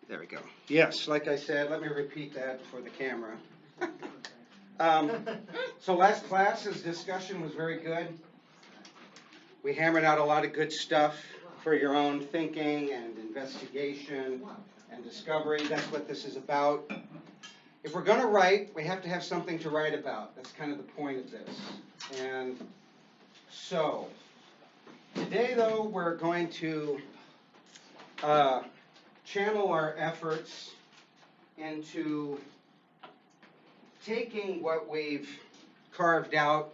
There we go. Yes, like I said, let me repeat that for the camera. So last class's discussion was very good. We hammered out a lot of good stuff for your own thinking and investigation and discovery. That's what this is about. If we're going to write, we have to have something to write about. That's kind of the point of this. And so, today though, we're going to channel our efforts into taking what we've carved out,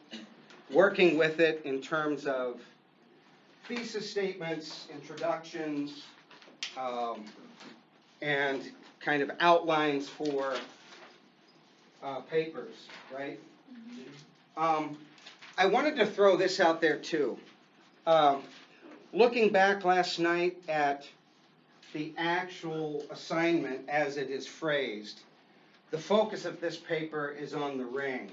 working with it in terms of thesis statements, introductions, and kind of outlines for papers, right? I wanted to throw this out there too. Looking back last night at the actual assignment as it is phrased, the focus of this paper is on the ring.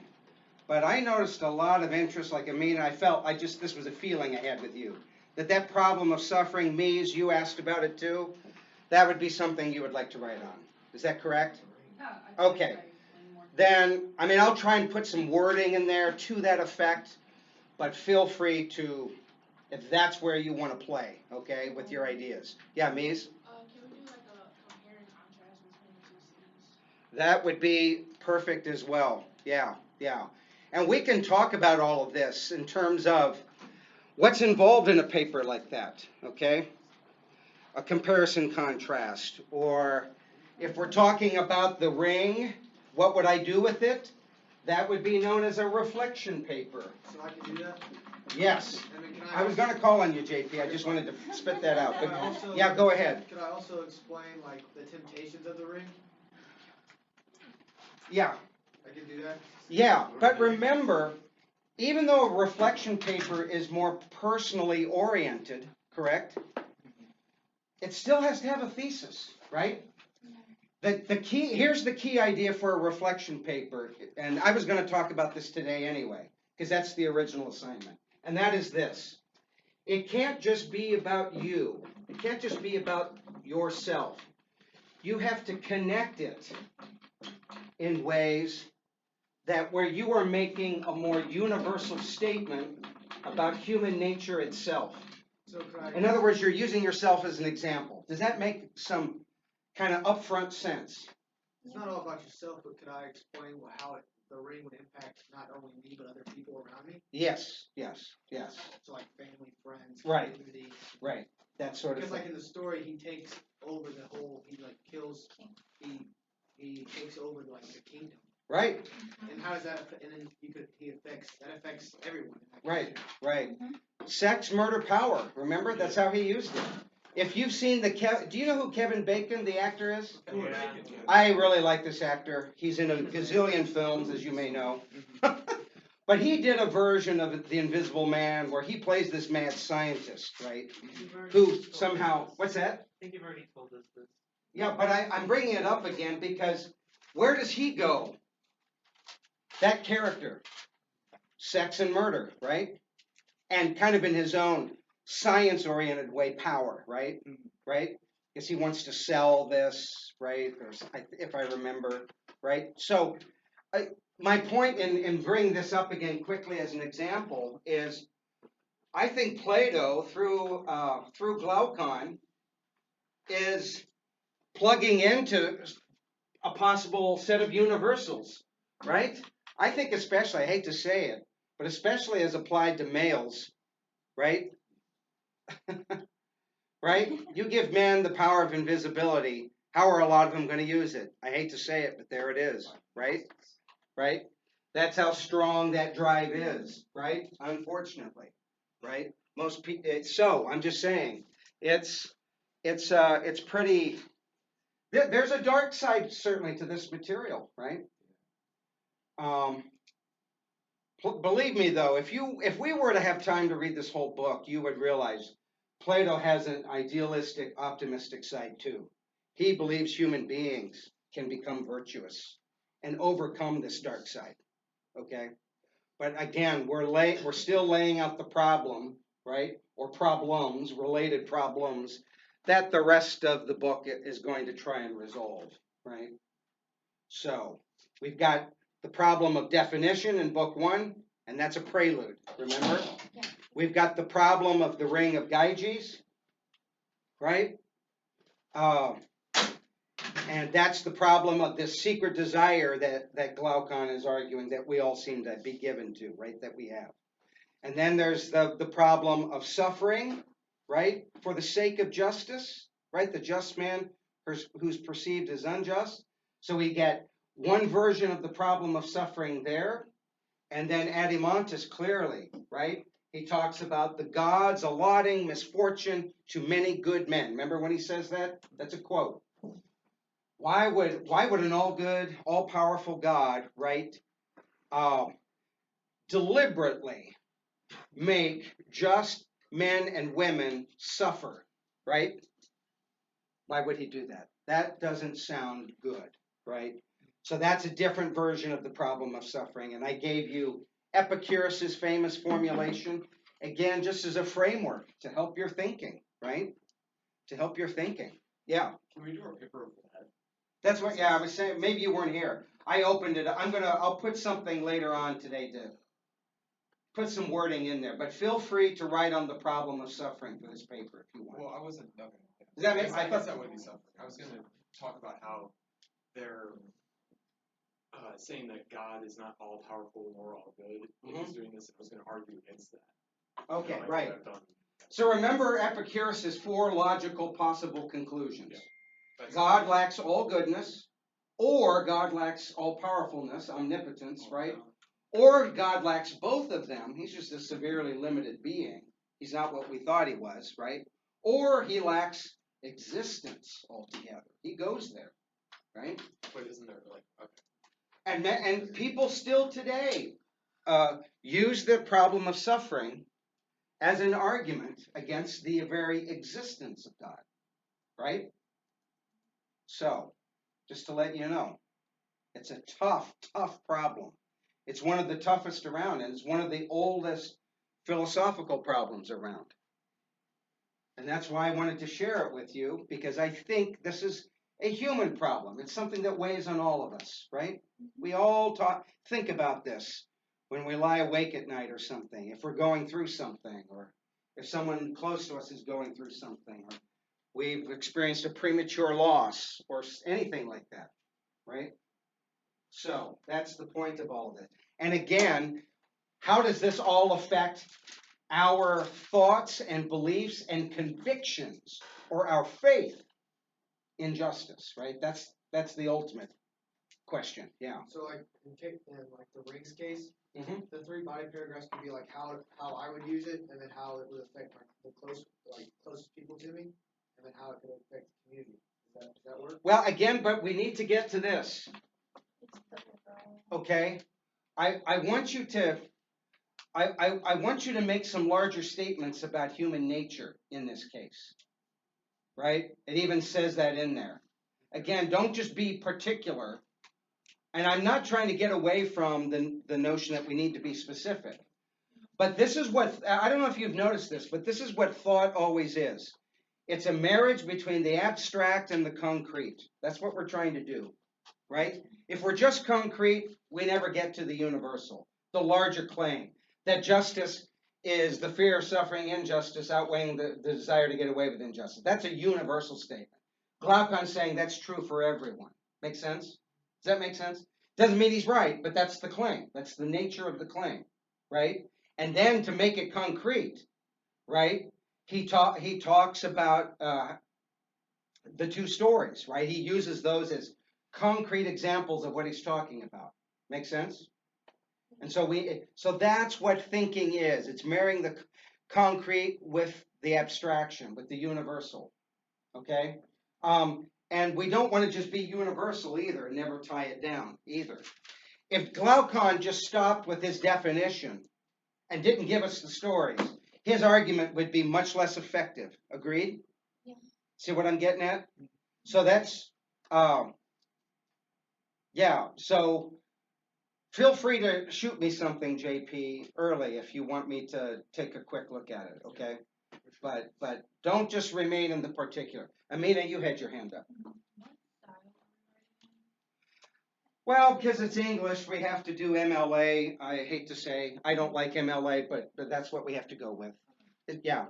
But I noticed a lot of interest, like this was a feeling I had with you, that problem of suffering, Mies, you asked about it too, that would be something you would like to write on. Is that correct? Yeah. Okay. Then, I'll try and put some wording in there to that effect, but feel free to, if that's where you want to play, okay, with your ideas. Yeah, Mies? Can we do like a compare and contrast between the two cities? That would be perfect as well. Yeah. And we can talk about all of this in terms of what's involved in a paper like that, okay? A comparison contrast, or if we're talking about the ring, what would I do with it? That would be known as a reflection paper. So I can do that? Yes. I was going to call on you, JP. I just wanted to spit that out. But yeah, go ahead. Could I also explain like the temptations of the ring? Yeah. I can do that? Yeah, but remember, even though a reflection paper is more personally oriented, correct? It still has to have a thesis, right? Here's the key idea for a reflection paper, and I was going to talk about this today anyway, because that's the original assignment, and that is this. It can't just be about you. It can't just be about yourself. You have to connect it in ways that where you are making a more universal statement about human nature itself. So In other words, you're using yourself as an example. Does that make some kind of upfront sense? It's not all about yourself, but could I explain how the ring would impact not only me, but other people around me? Yes. So like family, friends, Right. community. Right. That sort of Because thing. like in the story, he takes over the whole, he like kills, he takes over like the kingdom. Right. And how does that affect, and then that affects everyone. Right. Sex, murder, power. Remember? That's how he used it. If you've seen do you know who Kevin Bacon, the actor, is? Yeah. I really like this actor. He's in a gazillion films, as you may know. But he did a version of The Invisible Man where he plays this mad scientist, right? Who somehow, what's that? I think you've already told us this. Yeah, but I'm bringing it up again because where does he go? That character. Sex and murder, right? And kind of in his own science-oriented way, power, right? Right? Because he wants to sell this, right? Or if I remember, right? So my point in bringing this up again quickly as an example is I think Plato, through Glaucon, is plugging into a possible set of universals, right? I think especially, I hate to say it, but especially as applied to males, right? Right? You give men the power of invisibility, how are a lot of them going to use it? I hate to say it, but there it is, right? Right? That's how strong that drive is, right? Unfortunately, right? Most people. So I'm just saying, it's pretty. There's a dark side certainly to this material, right? Believe me though, if we were to have time to read this whole book, you would realize Plato has an idealistic, optimistic side too. He believes human beings can become virtuous and overcome this dark side. Okay? But again, we're still laying out the problem, right? Or problems, related problems that the rest of the book is going to try and resolve, right? So we've got the problem of definition in book 1, and that's a prelude, remember? Yeah. We've got the problem of the Ring of Gyges, right? And that's the problem of this secret desire that Glaucon is arguing that we all seem to be given to, right? That we have. And then there's the problem of suffering, right? For the sake of justice, right? The just man who's perceived as unjust. So we get one version of the problem of suffering there. And then Adeimantus clearly, right? He talks about the gods allotting misfortune to many good men. Remember when he says that? That's a quote. Why would an all-good, all-powerful God, right, deliberately make just men and women suffer, right? Why would he do that? That doesn't sound good, right? So that's a different version of the problem of suffering. And I gave you Epicurus's famous formulation, again, just as a framework to help your thinking, right? To help your thinking. Yeah. Can we do a paper of that? That's what, yeah, I was saying, maybe you weren't here. I opened it. I'll put something later on today to put some wording in there, but feel free to write on the problem of suffering for this paper if you want. Well, I wasn't. Okay. Does that make I sense? guess that would be suffering. I was going to talk about how they're saying that God is not all powerful nor all good. He's doing this, and I was going to argue against that. Okay, Like right. I've done. So remember Epicurus's 4 logical possible conclusions. Yeah. That's God lacks all goodness, or God lacks all powerfulness, omnipotence, right? Or God lacks both of them. He's just a severely limited being. He's not what we thought he was, right? Or he lacks existence altogether. He goes there, right? But isn't there like okay? And people still today use the problem of suffering as an argument against the very existence of God, right? So, just to let you know, it's a tough, tough problem. It's one of the toughest around, and it's one of the oldest philosophical problems around. And that's why I wanted to share it with you, because I think this is a human problem. It's something that weighs on all of us, right? We all think about this when we lie awake at night or something, if we're going through something, or if someone close to us is going through something, or we've experienced a premature loss, or anything like that, right? So that's the point of all of it. And again, how does this all affect our thoughts and beliefs and convictions, or our faith in justice, right? That's the ultimate question. Yeah. So like in like the Rings case, Mm-hmm. the 3 body paragraphs could be like how I would use it, and then how it would affect the closest people to me, and then how it could affect the community. Does that work? Well, again, but we need to get to this. Okay. I want you to I want you to make some larger statements about human nature in this case. Right? It even says that in there. Again, don't just be particular. And I'm not trying to get away from the notion that we need to be specific. But this is what, I don't know if you've noticed this, but this is what thought always is. It's a marriage between the abstract and the concrete. That's what we're trying to do, right? If we're just concrete, we never get to the universal, the larger claim that justice is the fear of suffering injustice outweighing the desire to get away with injustice. That's a universal statement. Glaucon's saying that's true for everyone. Make sense? Does that make sense? Doesn't mean he's right, but that's the claim. That's the nature of the claim, right? And then to make it concrete, right? He talks about the 2 stories, right? He uses those as concrete examples of what he's talking about. Make sense? And so that's what thinking is. It's marrying the concrete with the abstraction, with the universal. Okay? And we don't want to just be universal either and never tie it down either. If Glaucon just stopped with his definition and didn't give us the stories, his argument would be much less effective. Agreed? Yeah. See what I'm getting at? So that's, yeah. So feel free to shoot me something, JP, early if you want me to take a quick look at it, okay? but don't just remain in the particular. Amina, you had your hand up. Well, because it's English, we have to do MLA. I hate to say, I don't like MLA, but that's what we have to go with. Yeah.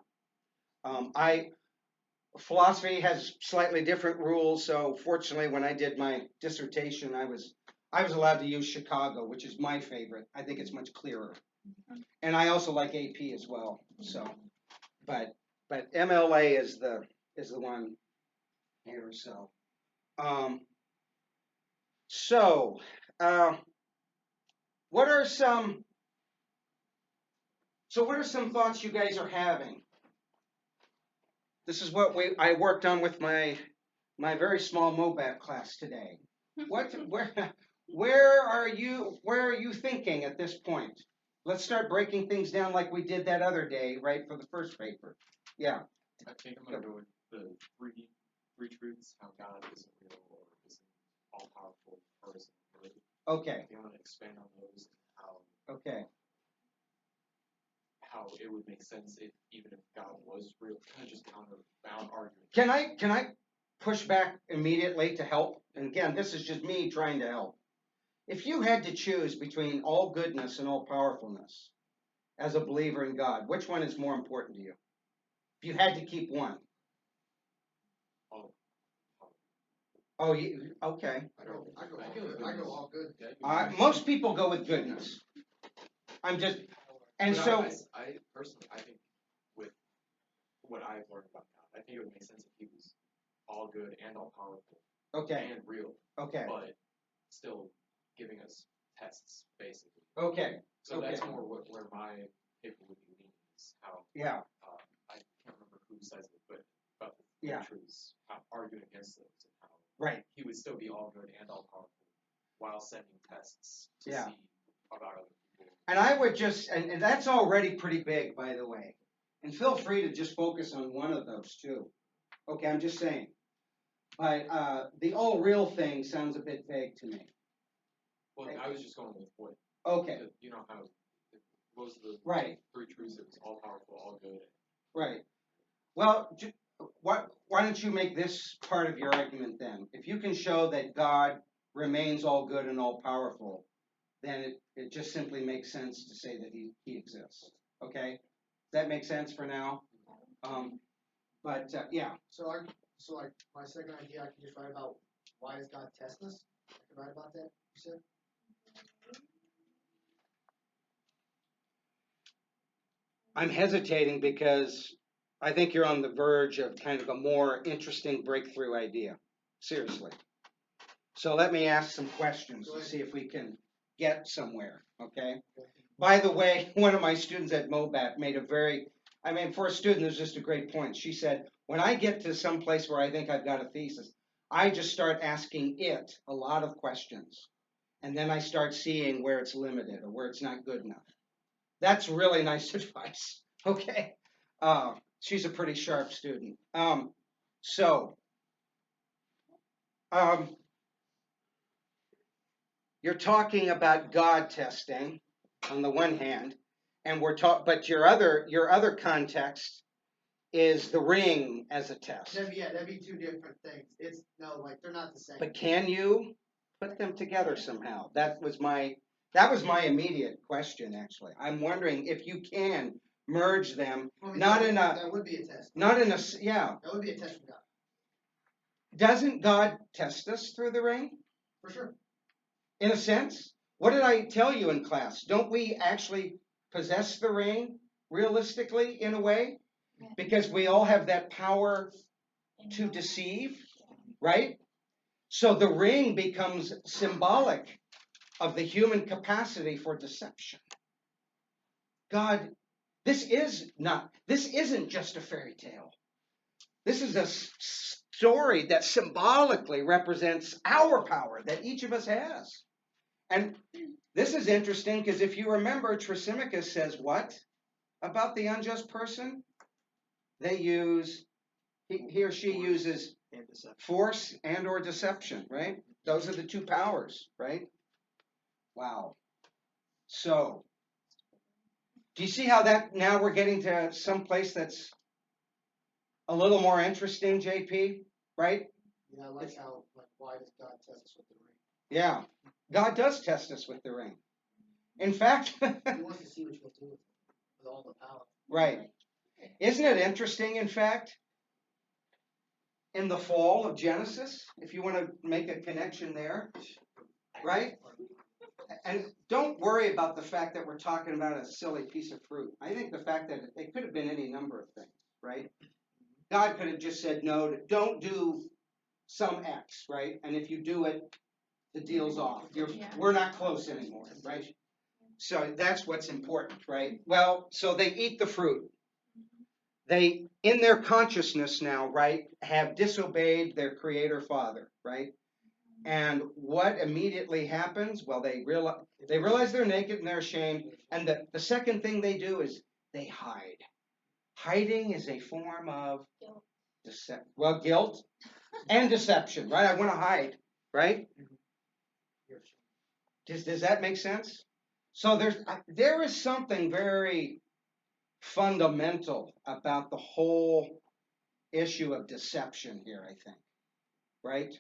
Philosophy has slightly different rules, so fortunately, when I did my dissertation, I was allowed to use Chicago, which is my favorite. I think it's much clearer, and I also like AP as well. So, but MLA is the one here. So, so what are some thoughts you guys are having? This is what I worked on with my very small MOBAT class today. Where are you thinking at this point? Let's start breaking things down like we did that other day, right, for the first paper. Yeah. I think I'm gonna go with the three truths: how God isn't real or isn't all powerful or isn't good. Okay. I think I'm gonna expand on those and how it would make sense if even if God was real, kind of just counterbound argument. Can I push back immediately to help? And again, this is just me trying to help. If you had to choose between all goodness and all powerfulness as a believer in God, which one is more important to you? If you had to keep one. Oh, okay. I go all good. Most people go with goodness. I'm just, and But so. I personally, I think with what I've learned about God, I think it would make sense if he was all good and all powerful. Okay. And real. Okay. But still giving us tests, basically. Okay. So that's more where my paper would be leaning is how. Yeah. I can't remember who says it, but about the truths, how arguing against those and how he would still be all good and all powerful while sending tests to see about other people. And I would just, and that's already pretty big, by the way. And feel free to just focus on one of those too. Okay, I'm just saying. But the all real thing sounds a bit vague to me. Well, I was just going with what. Okay. You know how most of the three truths, it was all powerful, all good. Right. Well, why don't you make this part of your argument then? If you can show that God remains all good and all powerful, then it just simply makes sense to say that he exists. Okay? Does that make sense for now? Yeah. So like my second idea, I can just write about why does God test us? I can write about that. You said. I'm hesitating because I think you're on the verge of kind of a more interesting breakthrough idea. Seriously. So let me ask some questions to see if we can get somewhere. Okay? By the way, one of my students at MOBAT made for a student, it was just a great point. She said, when I get to some place where I think I've got a thesis, I just start asking it a lot of questions. And then I start seeing where it's limited or where it's not good enough. That's really nice advice. Okay. She's a pretty sharp student. You're talking about God testing on the one hand, and but your other context is the ring as a test. That'd be two different things. They're not the same. But can you put them together somehow? That was my immediate question, actually. I'm wondering if you can merge them, that would be a test. That would be a test from God. Doesn't God test us through the ring? For sure. In a sense. What did I tell you in class? Don't we actually possess the ring realistically in a way? Because we all have that power to deceive, right? So the ring becomes symbolic of the human capacity for deception. God, this isn't just a fairy tale. This is a story that symbolically represents our power that each of us has. And this is interesting because if you remember, Thrasymachus says what about the unjust person? He or she uses force and or deception, right? Those are the two powers, right? Wow. So, do you see how that now we're getting to some place that's a little more interesting, JP, right? Yeah, I like how, like, why does God test us with the ring? Yeah. God does test us with the ring. In fact, He wants to see what you'll do with all the power. right. Isn't it interesting, in fact, in the fall of Genesis, if you want to make a connection there, right? And don't worry about the fact that we're talking about a silly piece of fruit. I think the fact that it could have been any number of things, right? God could have just said, no, don't do some X, right? And if you do it, the deal's off. We're not close anymore, right? So that's what's important, right? Well, so they eat the fruit. They, in their consciousness now, right, have disobeyed their creator father, right? And what immediately happens? Well, they realize they're naked and they're ashamed. And the second thing they do is they hide. Hiding is a form of guilt and deception, right? I want to hide, right? Does that make sense? So there is something very fundamental about the whole issue of deception here, I think, right?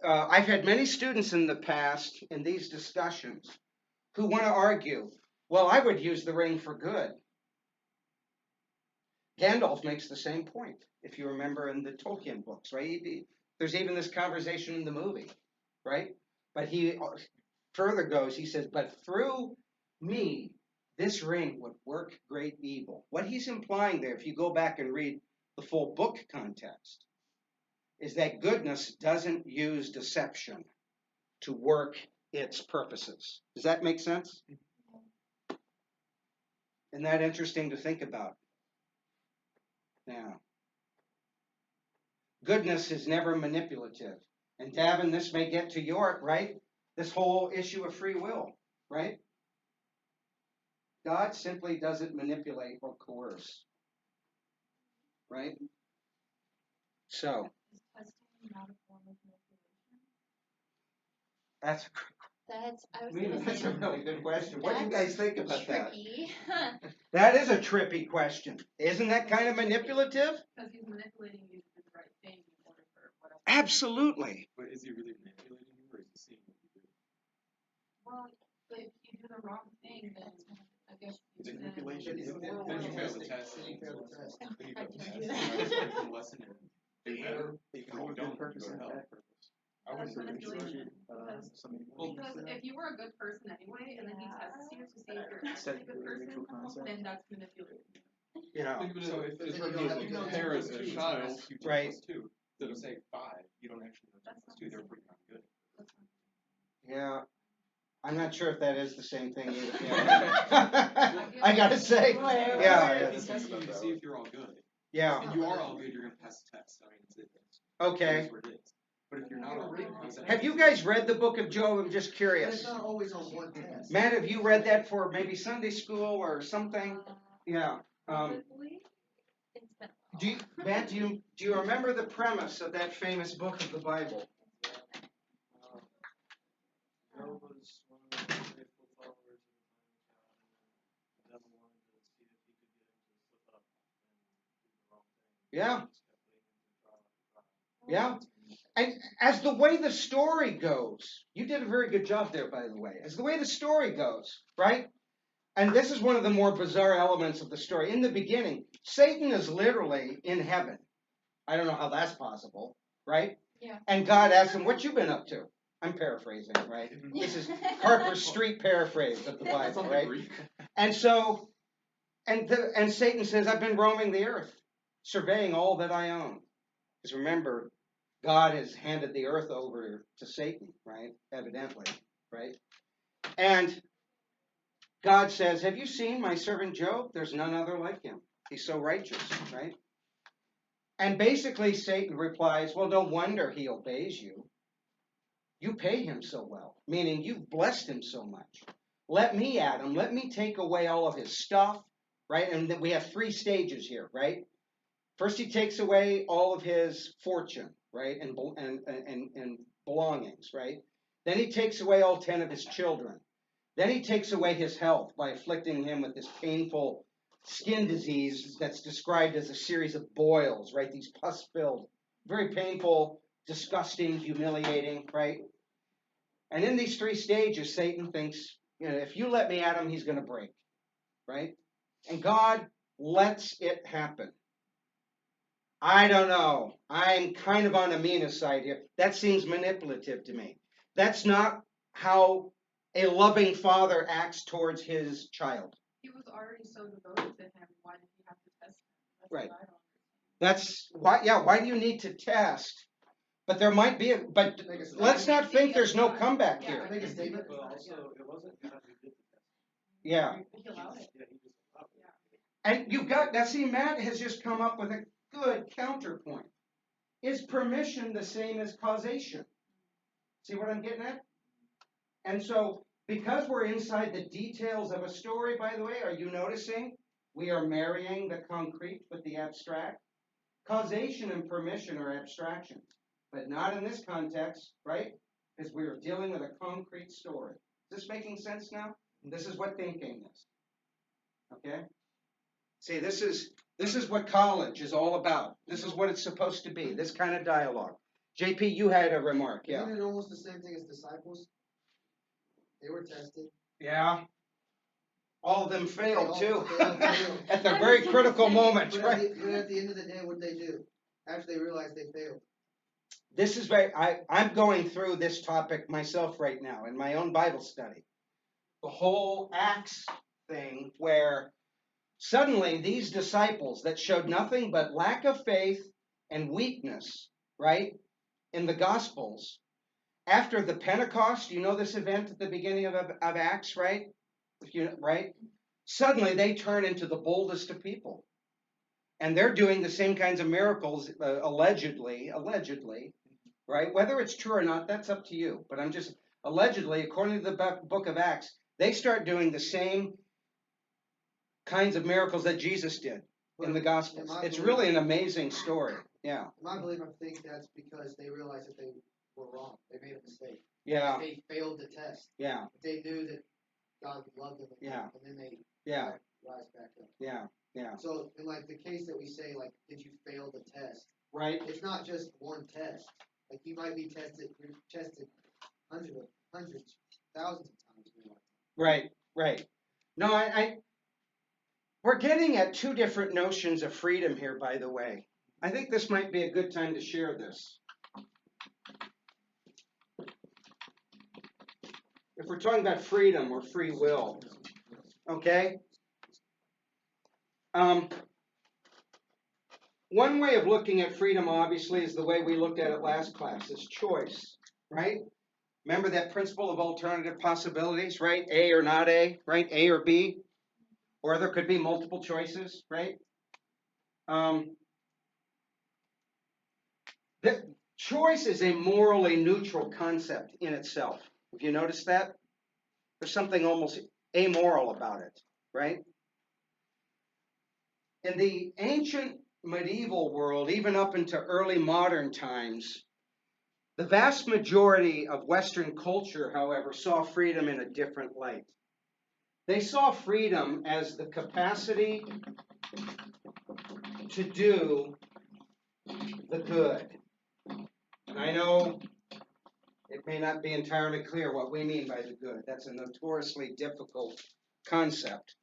I've had many students in the past in these discussions who want to argue, well, I would use the ring for good. Gandalf makes the same point, if you remember in the Tolkien books, right? There's even this conversation in the movie, right? But he further goes, he says, but through me, this ring would work great evil. What he's implying there, if you go back and read the full book context, is that goodness doesn't use deception to work its purposes. Does that make sense? Isn't that interesting to think about? Now, goodness is never manipulative. And Davin, this may get to York, right? This whole issue of free will, right? God simply doesn't manipulate or coerce, right? So, Is testing not a form of manipulation? that's a really good question. What do you guys think about tricky. that? That is a trippy question. Isn't that kind of manipulative? Because he's manipulating you to do the right thing in order for whatever. Absolutely. But is he really manipulating you, or is he seeing what you do? Well, but if you do the wrong thing, then I guess It's you manipulation. It's Then moral you fail the testing. test. Then you fail the test. Then you fail the I test. can do You that. have to learn the lesson and do better. You If you don't, purpose you go and to hell. bad purpose. I would That's say manipulation. Somebody Because if you were a good person anyway, and then he tests you to see if you're actually a good person, then that's manipulating. Yeah. So if But it's then you you don't have to know go there as to a two. child, you Right. plus 2. Instead of say 5, you don't actually know 2 plus 2. Therefore, you're not good. Yeah. I'm not sure if that is the same thing either. Yeah. I gotta say. Yeah. If he's testing you to see if you're all good, Yeah. and you are all good, you're going to pass the test. I mean, it's Okay. what it is. But if you're not all good, Have you guys read the book of Job? I'm just But curious. it's not always on one test. Matt, have you read that for maybe Sunday school or something? Yeah. Probably. It's been a while. Matt, do you remember the premise of that famous book of the Bible? Job was one of the faithful followers of the devil wanted to see if he could get him to slip up and do the wrong thing. Yeah. He just kept leading him to trial after trial. Yeah. And as the way the story goes, you did a very good job there, by the way. As the way the story goes, right? And this is one of the more bizarre elements of the story. In the beginning, Satan is literally in heaven. I don't know how that's possible, right? Yeah. And God asks him, "What you been up to?" I'm paraphrasing, right? This is Harper's Street paraphrase of the Bible, right? And so, and Satan says, "I've been roaming the earth, surveying all that I own." Because remember, God has handed the earth over to Satan, right? Evidently, right? And God says, "Have you seen my servant Job? There's none other like him. He's so righteous," right? And basically Satan replies, "Well, no wonder he obeys you. You pay him so well," meaning you've blessed him so much. Let me at him. Let me take away all of his stuff, right? And we have 3 stages here, right? First, he takes away all of his fortune, right, and belongings, right? Then he takes away all 10 of his children. Then he takes away his health by afflicting him with this painful skin disease that's described as a series of boils, right? These pus-filled, very painful, disgusting, humiliating, right? And in these 3 stages, Satan thinks, if you let me at him, he's going to break, right? And God lets it happen. I don't know. I'm kind of on Amina's side here. That seems manipulative to me. That's not how a loving father acts towards his child. He was already so devoted to him. Why did he have to test him? That's Right. what I don't understand. That's why. Yeah. Why do you need to test? But there might be. But let's not think there's no comeback Yeah, here. Make a statement. But also, it wasn't God who did the test. Yeah. He allowed it. Yeah, he just allowed it. Yeah. And you've got. Now, see, Matt has just come up with a good counterpoint. Is permission the same as causation? See what I'm getting at? And so, because we're inside the details of a story, by the way, are you noticing? We are marrying the concrete with the abstract. Causation and permission are abstractions, but not in this context, right? Because we are dealing with a concrete story. Is this making sense now? This is what thinking is. Okay? See, this is what college is all about. This is what it's supposed to be, this kind of dialogue. JP, you had a remark, yeah. Isn't it almost the same thing as disciples? They were tested. Yeah. All of them failed too. They all failed. At the very critical moment, But right? at the end of the day, what did they do? After they realized they failed. This is I'm going through this topic myself right now in my own Bible study. The whole Acts thing where suddenly these disciples that showed nothing but lack of faith and weakness, right, in the Gospels, after the Pentecost, you know this event at the beginning of Acts, right? Right? Suddenly they turn into the boldest of people. And they're doing the same kinds of miracles, allegedly, right? Whether it's true or not, that's up to you. But I'm just, allegedly, according to the book of Acts, they start doing the same kinds of miracles that Jesus did in the Gospels. It's really an amazing story. Yeah. In my belief, I think that's because they realized that they were wrong. They made a mistake. Yeah. They failed the test. Yeah. They knew that God loved them. Yeah. And then they rise back up. Yeah. Yeah. So, in like the case that we say, like, did you fail the test? Right. It's not just one test. Like, you might be tested hundreds, thousands of times in your life. Right. Right. No, we're getting at 2 different notions of freedom here, by the way. I think this might be a good time to share this. If we're talking about freedom or free will, okay? One way of looking at freedom, obviously, is the way we looked at it last class, is choice, right? Remember that principle of alternative possibilities, right? A or not A, right? A or B, or there could be multiple choices, right? The choice is a morally neutral concept in itself. Have you noticed that? There's something almost amoral about it, right? In the ancient medieval world, even up into early modern times, the vast majority of Western culture, however, saw freedom in a different light. They saw freedom as the capacity to do the good. And I know it may not be entirely clear what we mean by the good. That's a notoriously difficult concept.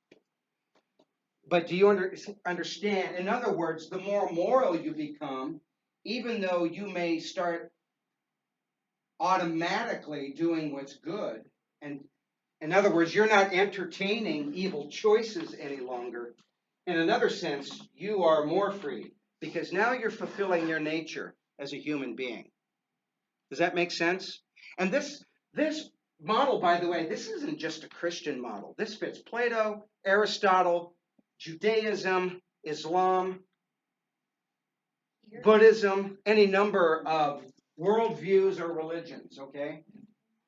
But do you understand? In other words, the more moral you become, even though you may start automatically doing what's good, and in other words, you're not entertaining evil choices any longer. In another sense, you are more free because now you're fulfilling your nature as a human being. Does that make sense? And this model, by the way, this isn't just a Christian model. This fits Plato, Aristotle, Judaism, Islam, Buddhism, any number of worldviews or religions, okay?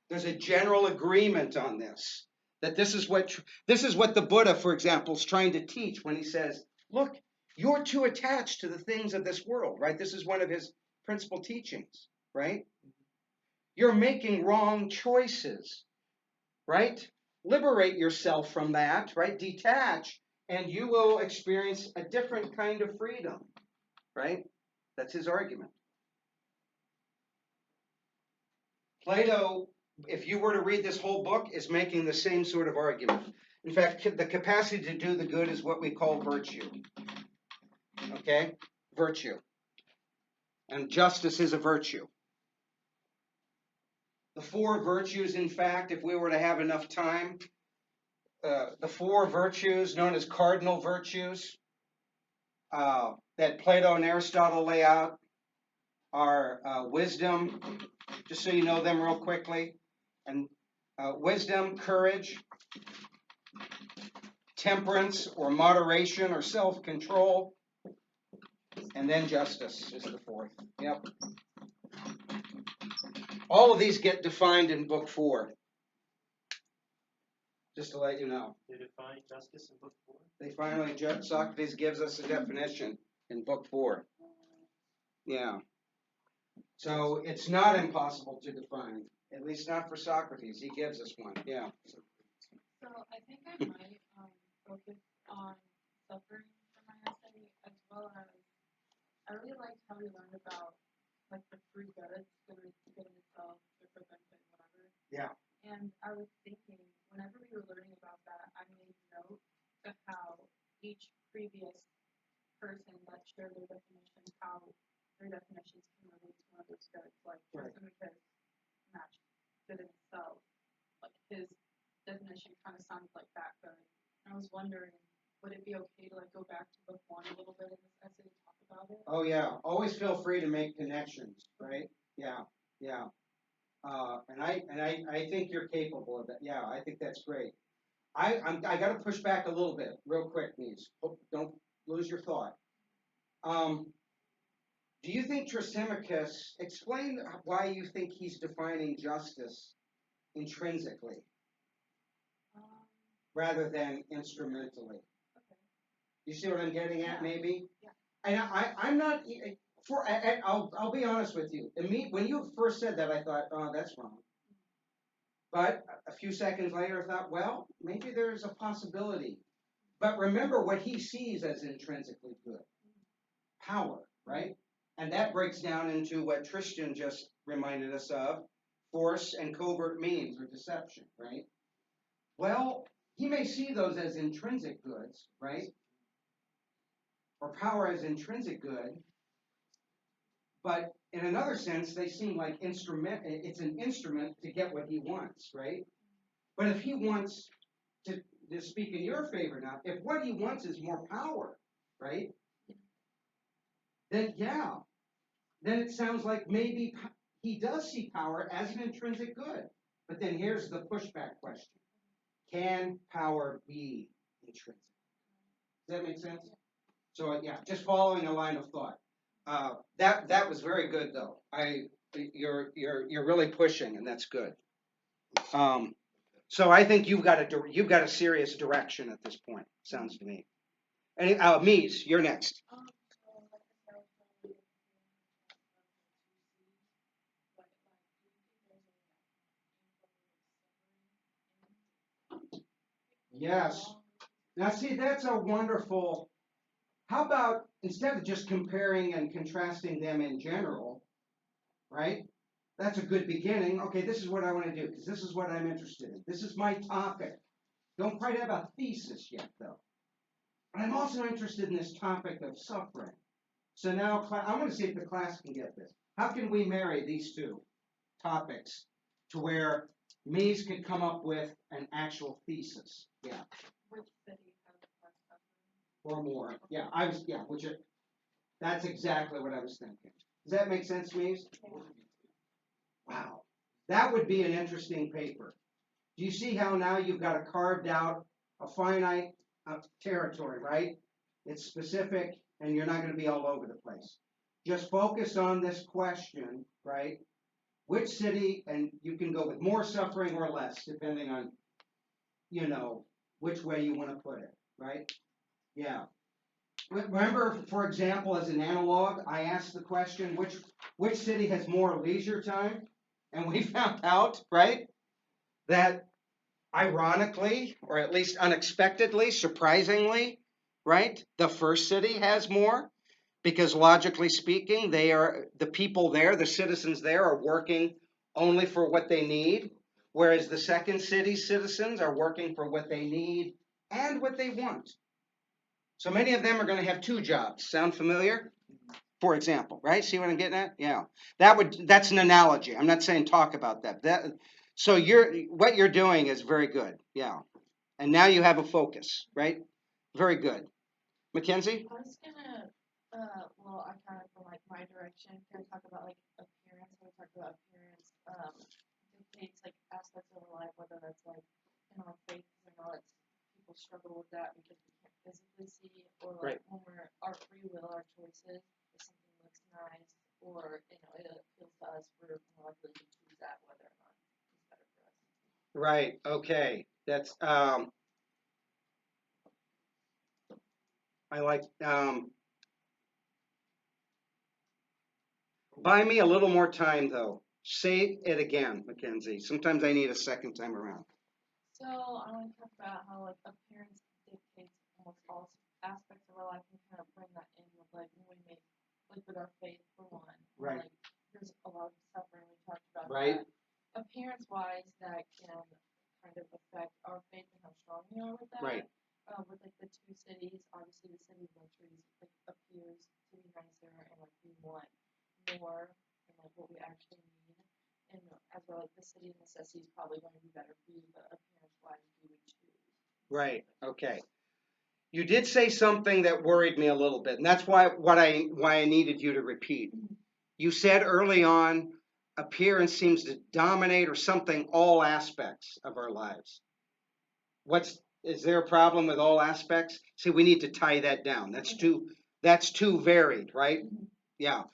There's a general agreement on this, that this is what the Buddha, for example, is trying to teach when he says, look, you're too attached to the things of this world, right? This is one of his principal teachings, right? You're making wrong choices, right? Liberate yourself from that, right? Detach and you will experience a different kind of freedom, right? That's his argument. Plato, if you were to read this whole book, is making the same sort of argument. In fact, the capacity to do the good is what we call virtue. Okay? Virtue. And justice is a virtue. The four virtues, in fact, if we were to have enough time, the four virtues known as cardinal virtues that Plato and Aristotle lay out are wisdom, just so you know them real quickly, and wisdom, courage, temperance or moderation or self-control, and then justice is the fourth. Yep. All of these get defined in Book 4. Just to let you know. They define justice in Book 4? They finally, Socrates gives us a definition in Book 4. Yeah. So it's not impossible to define, at least not for Socrates. He gives us one. Yeah. So I think I might focus on suffering for my essay, as well as I really liked how we learned about like the three goods, good in itself, good for benefit, whatever. Yeah. And I was thinking, whenever we were learning about that, I made note of how each previous person that shared their definition, how their definitions can relate to one of those goods. Like Thrasymachus matched good in itself. Like his definition kind of sounded like that good. And I was wondering, would it be okay to like go back to Book 1 a little bit in this essay to talk about it? Oh yeah. Always feel free to make connections, right? Yeah. Yeah. And I think you're capable of that. Yeah, I think that's great. I got to push back a little bit, real quick, Mies. Don't lose your thought. Do you think Thrasymachus? Explain why you think he's defining justice intrinsically rather than instrumentally. Okay. You see what I'm getting at? Maybe. Yeah. And I'm not. I'll be honest with you. When you first said that, I thought, oh, that's wrong. But a few seconds later, I thought, well, maybe there's a possibility. But remember what he sees as intrinsically good. Power, right? And that breaks down into what Tristan just reminded us of, force and covert means or deception, right? Well, he may see those as intrinsic goods, right? Or power as intrinsic good. But in another sense, they seem like it's an instrument to get what he wants, right? But if he wants to speak in your favor now, if what he wants is more power, right? Then then it sounds like maybe he does see power as an intrinsic good. But then here's the pushback question. Can power be intrinsic? Does that make sense? So yeah, just following a line of thought. That was very good though. You're really pushing, and that's good. So I think you've got a serious direction at this point. Sounds to me. Mies, you're next. Yes. Now see, that's a wonderful. How about instead of just comparing and contrasting them in general, right? That's a good beginning. Okay, this is what I want to do because this is what I'm interested in. This is my topic. Don't quite have a thesis yet, though. But I'm also interested in this topic of suffering. So now I want to see if the class can get this. How can we marry these two topics to where Mies could come up with an actual thesis? Yeah. Which city has less suffering? Or more. Yeah, that's exactly what I was thinking. Does that make sense, Mies? Wow. That would be an interesting paper. Do you see how now you've got a carved out a finite territory, right? It's specific, and you're not going to be all over the place. Just focus on this question, right? Which city, and you can go with more suffering or less, depending on, which way you want to put it, right? Yeah. Remember, for example, as an analog, I asked the question, which city has more leisure time? And we found out, right, that ironically, or at least unexpectedly, surprisingly, right? The first city has more because logically speaking, the people there, the citizens there are working only for what they need, whereas the second city's citizens are working for what they need and what they want. So many of them are going to have two jobs. Sound familiar? For example, right? See what I'm getting at? Yeah. That's an analogy. I'm not saying talk about that. So what you're doing is very good. Yeah. And now you have a focus, right? Very good. Mackenzie? I was gonna, well, I kind of from like my direction, kind of talk about like appearance. We talk about appearance, dictates like aspects of our life, whether that's like in our faith or not. People struggle with that because we can't physically see, or like when we're our free will, our choices. If something looks nice, or it appeals to us, we're more likely to choose that, whether or not it's better for us. Right. Okay. That's I like buy me a little more time though. Say it again, Mackenzie. Sometimes I need a second time around. So I want to talk about how like appearance dictates almost all aspects of our life, and kind of bring that in with like when we make like with our faith for one. Right. Like there's a lot of suffering we talked about. Right. That. Appearance wise, that can kind of affect our faith and how strong we are with that. Right. With like the two cities, obviously the city of luxuries like appears to be nicer and like we want more than like what we actually need. And as well, like the city of necessity is probably going to be better for you, but appearance-wise, you would choose. Right. Okay. You did say something that worried me a little bit, and that's why I needed you to repeat. You said early on, appearance seems to dominate or something all aspects of our lives. Is there a problem with all aspects? See, we need to tie that down. That's too varied, right? Yeah.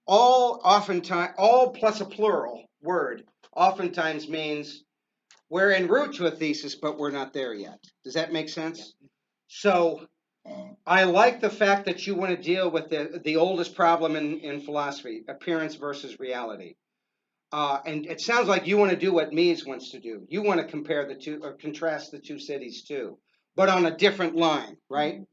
All plus a plural word oftentimes means we're en route to a thesis, but we're not there yet. Does that make sense? So I like the fact that you want to deal with the oldest problem in philosophy, appearance versus reality. And it sounds like you want to do what Mies wants to do. You want to compare the two or contrast the two cities too, but on a different line, right?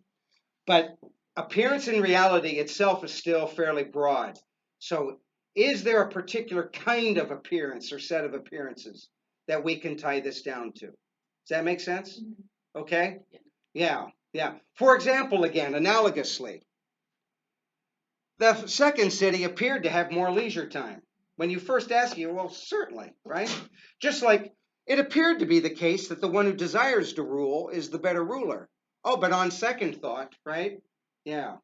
But appearance and reality itself is still fairly broad. So is there a particular kind of appearance or set of appearances that we can tie this down to? Does that make sense? Okay? Yeah. For example, again, analogously, the second city appeared to have more leisure time. When you first ask you, well, certainly, right? Just like it appeared to be the case that the one who desires to rule is the better ruler. Oh, but on second thought, right? Yeah,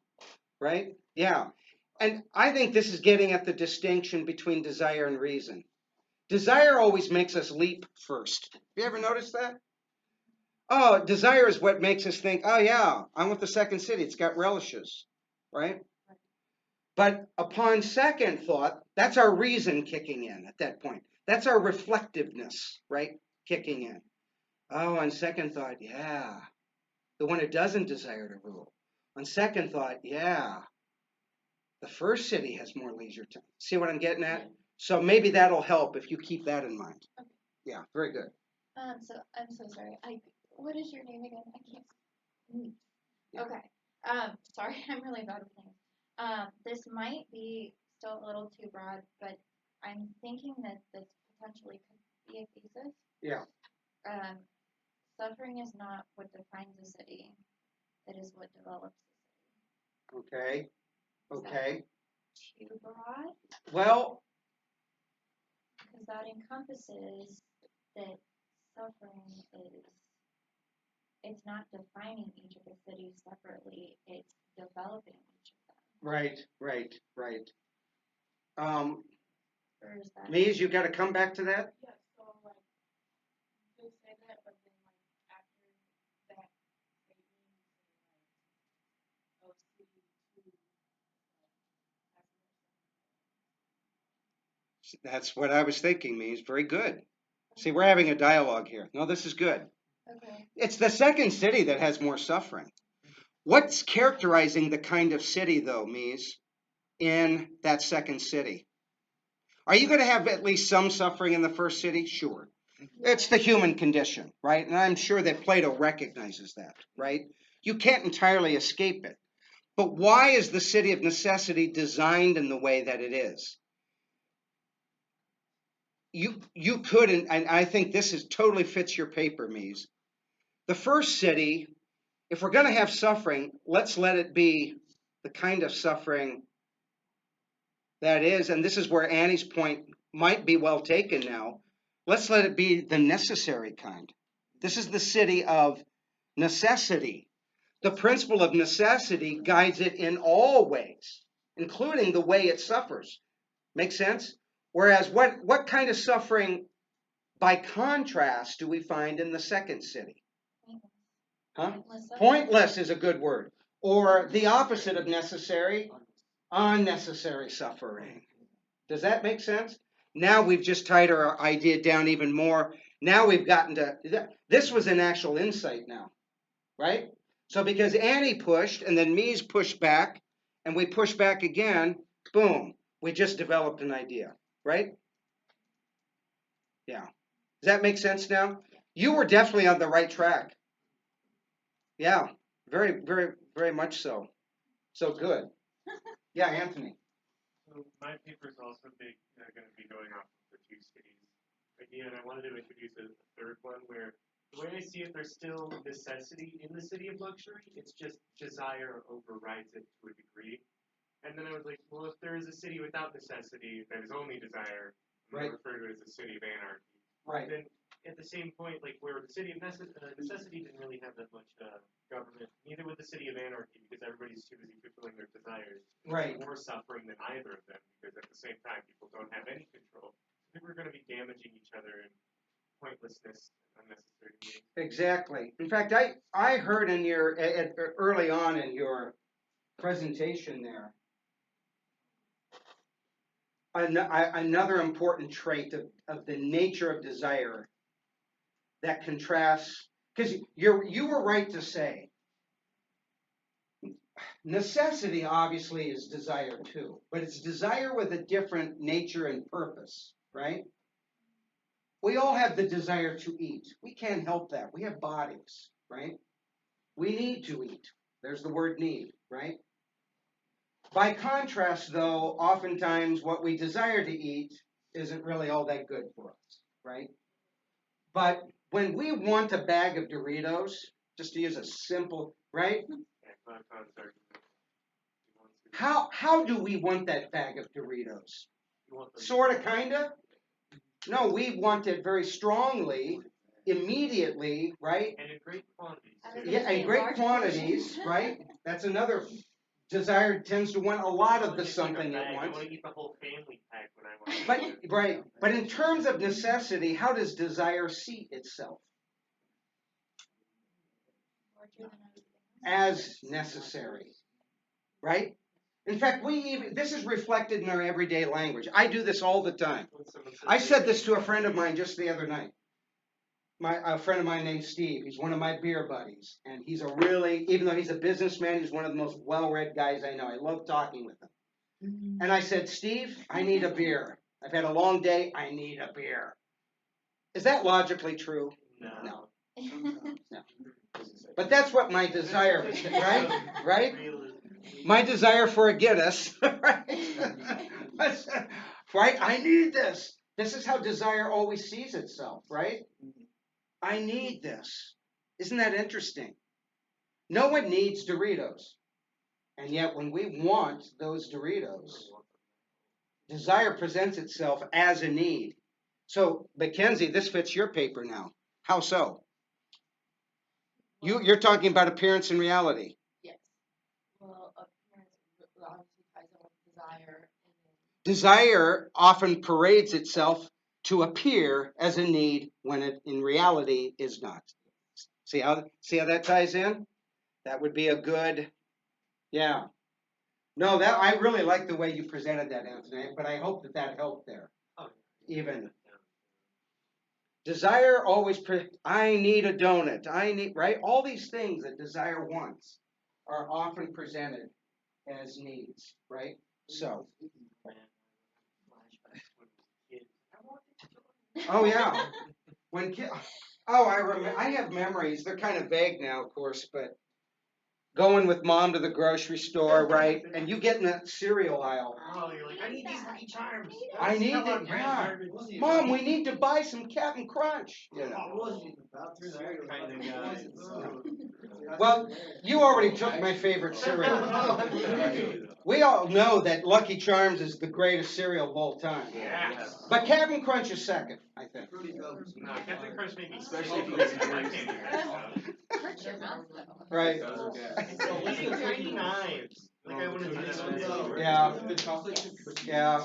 right? Yeah. And I think this is getting at the distinction between desire and reason. Desire always makes us leap first. Have you ever noticed that? Oh, desire is what makes us think, oh yeah, I want the second city. It's got relishes, right? But upon second thought, that's our reason kicking in at that point. That's our reflectiveness, right? Kicking in. Oh, on second thought, yeah. The one who doesn't desire to rule. On second thought, yeah. The first city has more leisure time. See what I'm getting at? So maybe that'll help if you keep that in mind. Okay. Yeah, very good. So I'm so sorry. What is your name again? I can't. Yeah. Okay. Sorry, I'm really bad with names. This might be still a little too broad, but I'm thinking that this potentially could be a thesis. Yeah. Suffering is not what defines a city; it is what develops a city. Okay. Okay. Too broad? Well, because that encompasses that suffering is. It's not defining each of the cities separately; it's developing each of them. Right. Or is that? Mies, you got to come back to that. Yeah, so like you say that, but then like after that statement, you say like those two That's what I was thinking, Mies. Very good. See, we're having a dialogue here. No, this is good. Okay. It's the second city that has more suffering. What's characterizing the kind of city, though, Mies, in that second city? Are you going to have at least some suffering in the first city? Sure. It's the human condition, right? And I'm sure that Plato recognizes that, right? You can't entirely escape it. But why is the city of necessity designed in the way that it is? You could, and I think this is totally fits your paper, Mies. The first city, if we're going to have suffering, let's let it be the kind of suffering that is, and this is where Annie's point might be well taken now. Let's let it be the necessary kind. This is the city of necessity. The principle of necessity guides it in all ways, including the way it suffers. Make sense? Whereas what kind of suffering, by contrast, do we find in the second city? Huh? Pointless is a good word. Or the opposite of necessary, unnecessary suffering. Does that make sense? Now we've just tied our idea down even more. Now we've gotten to, this was an actual insight now, right? So because Annie pushed and then Mies pushed back and we pushed back again, boom, we just developed an idea, right? Yeah. Does that make sense now? You were definitely on the right track. Yeah, very, very, very much so. So good. Yeah, Anthony. So my paper is also going to be going off of the two cities idea, and I wanted to introduce a third one where the way I see it, there's still necessity in the city of luxury. It's just desire overrides it to a degree. And then I was like, well, if there is a city without necessity that is only desire, I'm going to refer to it as a city of anarchy. Right. Then at the same point, like where the city of necessity didn't really have that much government, neither would the city of anarchy because everybody's too busy fulfilling their desires. Right. More suffering than either of them because at the same time people don't have any control. People are going to be damaging each other in pointlessness and unnecessary meetings. Exactly. In fact, I heard in your early on in your presentation there another important trait of the nature of desire that contrasts, because you were right to say necessity obviously is desire too, but it's desire with a different nature and purpose, right? We all have the desire to eat. We can't help that. We have bodies, right? We need to eat. There's the word need, right? By contrast, though, oftentimes what we desire to eat isn't really all that good for us, right? But when we want a bag of Doritos, just to use a simple, right? How do we want that bag of Doritos? Sort of, kind of? No, we want it very strongly, immediately, right? And in great quantities. Yeah, in great quantities, right? That's another. Desire tends to want a lot of the something at once. I want to eat the whole family pack when I want to. Right. But in terms of necessity, how does desire see itself? As necessary, right? In fact, this is reflected in our everyday language. I do this all the time. I said this to a friend of mine just the other night. A friend of mine named Steve. He's one of my beer buddies, and he's even though he's a businessman, he's one of the most well-read guys I know. I love talking with him. And I said, Steve, I need a beer. I've had a long day. I need a beer. Is that logically true? No. No. But that's what my desire is, right? Right? My desire for a Guinness, right? Right? I need this. This is how desire always sees itself, right? I need this. Isn't that interesting? No one needs Doritos. And yet when we want those Doritos, desire presents itself as a need. So, Mackenzie, this fits your paper now. How so? You're talking about appearance and reality. Yes. Well, appearance obviously ties in with desire. Desire often parades itself to appear as a need when it in reality is not. See how that ties in? That would be a good, yeah. No, that I really like the way you presented that, Anthony, but I hope that helped there. Even. Desire always, I need a donut, right? All these things that desire wants are often presented as needs, right? So. Oh, yeah. When oh, I remember. I have memories. They're kind of vague now, of course, but going with mom to the grocery store, right? And you get in that cereal aisle. Oh, you're like, I need these Lucky Charms. I need it. Yeah. Mom, we need to buy some Captain Crunch. You know. I wasn't even about to say it. Kind of guys. Well, you already took my favorite cereal. We all know that Lucky Charms is the greatest cereal of all time. Yes. But Captain Crunch is second, I think. No, Captain Crunch made me Especially if you sick. listen to I it. can't eat that stuff. Hurts your mouth though. Right. So eating tiny knives. Like I want to do that. Yeah. The chocolate chip cookies. Yeah.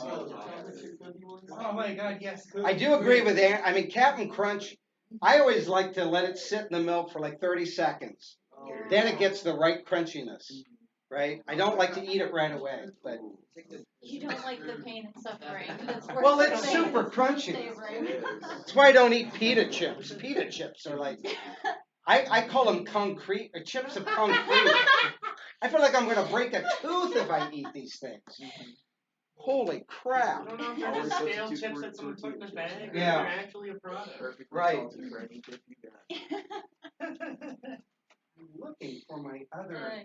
Oh my God, yes. I do agree with Aaron. I mean, Captain Crunch, I always like to let it sit in the milk for like 30 seconds. Then it gets the right crunchiness, right? I don't like to eat it right away, but You don't like the pain and suffering. That's worth well, the it's pain. super crunchy. Stay right. That's why I don't eat pita chips. Pita chips are like, I call them concrete, or chips of concrete. I feel like I'm going to break a tooth if I eat these things. Holy crap. I don't know if they're just stale chips that someone put in a bag or Yeah. they're actually a product. Right. I'm looking for my other.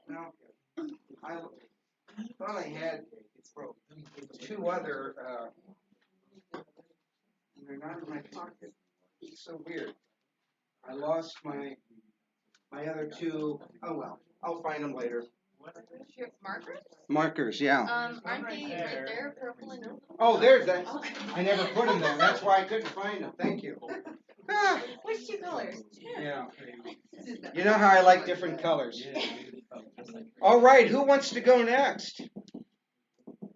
No, I thought I had two other. They're not in my pocket. It's so weird. I lost my other two. Oh well, I'll find them later. Your markers? Markers, yeah. Aren't they right there, purple and blue? Oh, there's that. I never put them there. That's why I couldn't find them. Thank you. Ah, Which two colors? yeah. You know how I like different colors. All right, who wants to go next?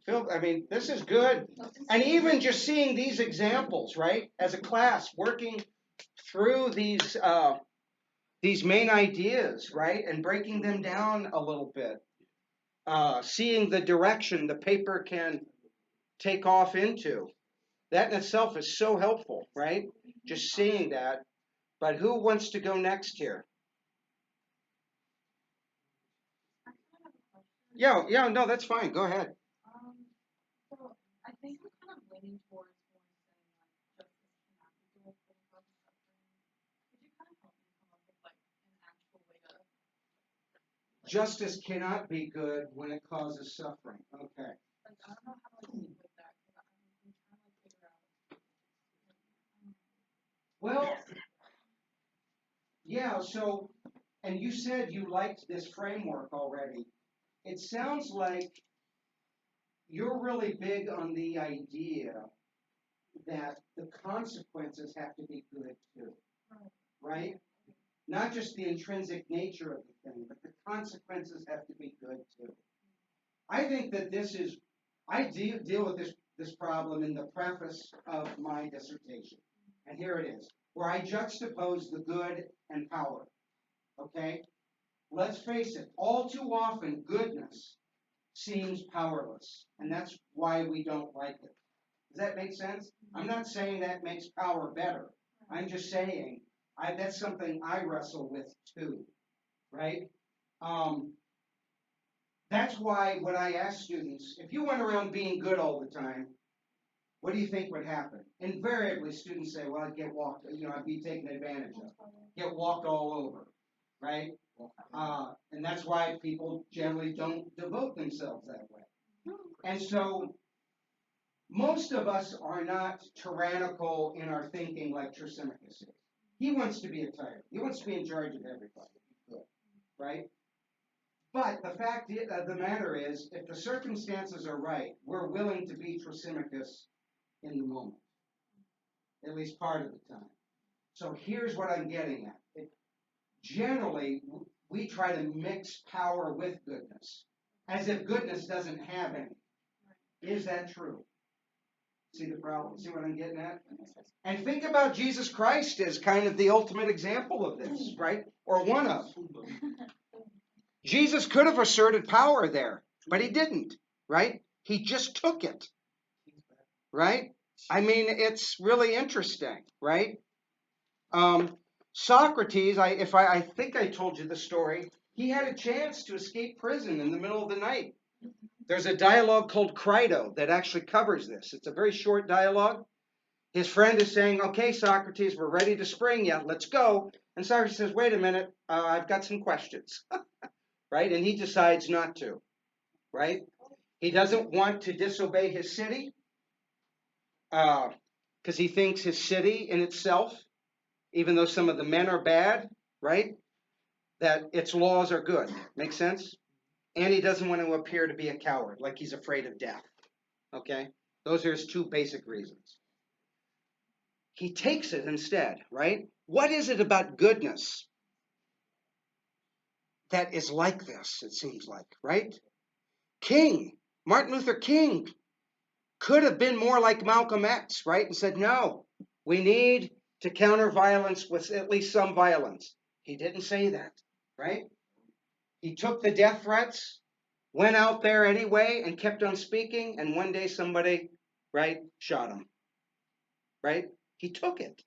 Phil, I mean, this is good. And even just seeing these examples, right, as a class, working through these main ideas, right, and breaking them down a little bit, seeing the direction the paper can take off into. That in itself is so helpful, right? Just seeing that. But who wants to go next here? Yeah, no, that's fine. Go ahead. So I think we're kind of leaning towards more saying like justice cannot be good for the cause of suffering. Could you kind of help me come up with like an actual way to Justice cannot be good when it causes suffering. Okay. like I don't know how to like lead with that because I'm trying to like figure out. Well, yeah, so, and you said you liked this framework already. It sounds like you're really big on the idea that the consequences have to be good too, right? Not just the intrinsic nature of the thing, but the consequences have to be good too. I think that I deal with this problem in the preface of my dissertation. And here it is, where I juxtapose the good and power. Okay? Let's face it, all too often, goodness seems powerless. And that's why we don't like it. Does that make sense? I'm not saying that makes power better. I'm just saying that's something I wrestle with too. Right? That's why when I ask students, if you went around being good all the time, what do you think would happen? Invariably, students say, well, I'd get walked, I'd be taken advantage of, get walked all over, right? And that's why people generally don't devote themselves that way. And so most of us are not tyrannical in our thinking like Thrasymachus is. He wants to be a tyrant. He wants to be in charge of everybody, right? But the fact of the matter is, if the circumstances are right, we're willing to be Thrasymachus in the moment, at least part of the time. So here's what I'm getting at. Generally, we try to mix power with goodness, as if goodness doesn't have any. Is that true? See the problem? See what I'm getting at? And think about Jesus Christ as kind of the ultimate example of this, right? Or one of. Jesus could have asserted power there, but he didn't, right? He just took it, right? I mean, it's really interesting, right? Socrates, I think I told you the story. He had a chance to escape prison in the middle of the night. There's a dialogue called Crito that actually covers this. It's a very short dialogue. His friend is saying, okay, Socrates, we're ready to spring you. Let's go. And Socrates says, wait a minute, I've got some questions. Right? And he decides not to. Right? He doesn't want to disobey his city because he thinks his city in itself, even though some of the men are bad, right, that its laws are good. Make sense? And he doesn't want to appear to be a coward, like he's afraid of death. Okay? Those are his two basic reasons. He takes it instead, right? What is it about goodness that is like this, it seems like, right? Martin Luther King could have been more like Malcolm X, right? And said, no, we need to counter violence with at least some violence. He didn't say that, right? He took the death threats, went out there anyway, and kept on speaking, and one day somebody, right, shot him, right? He took it.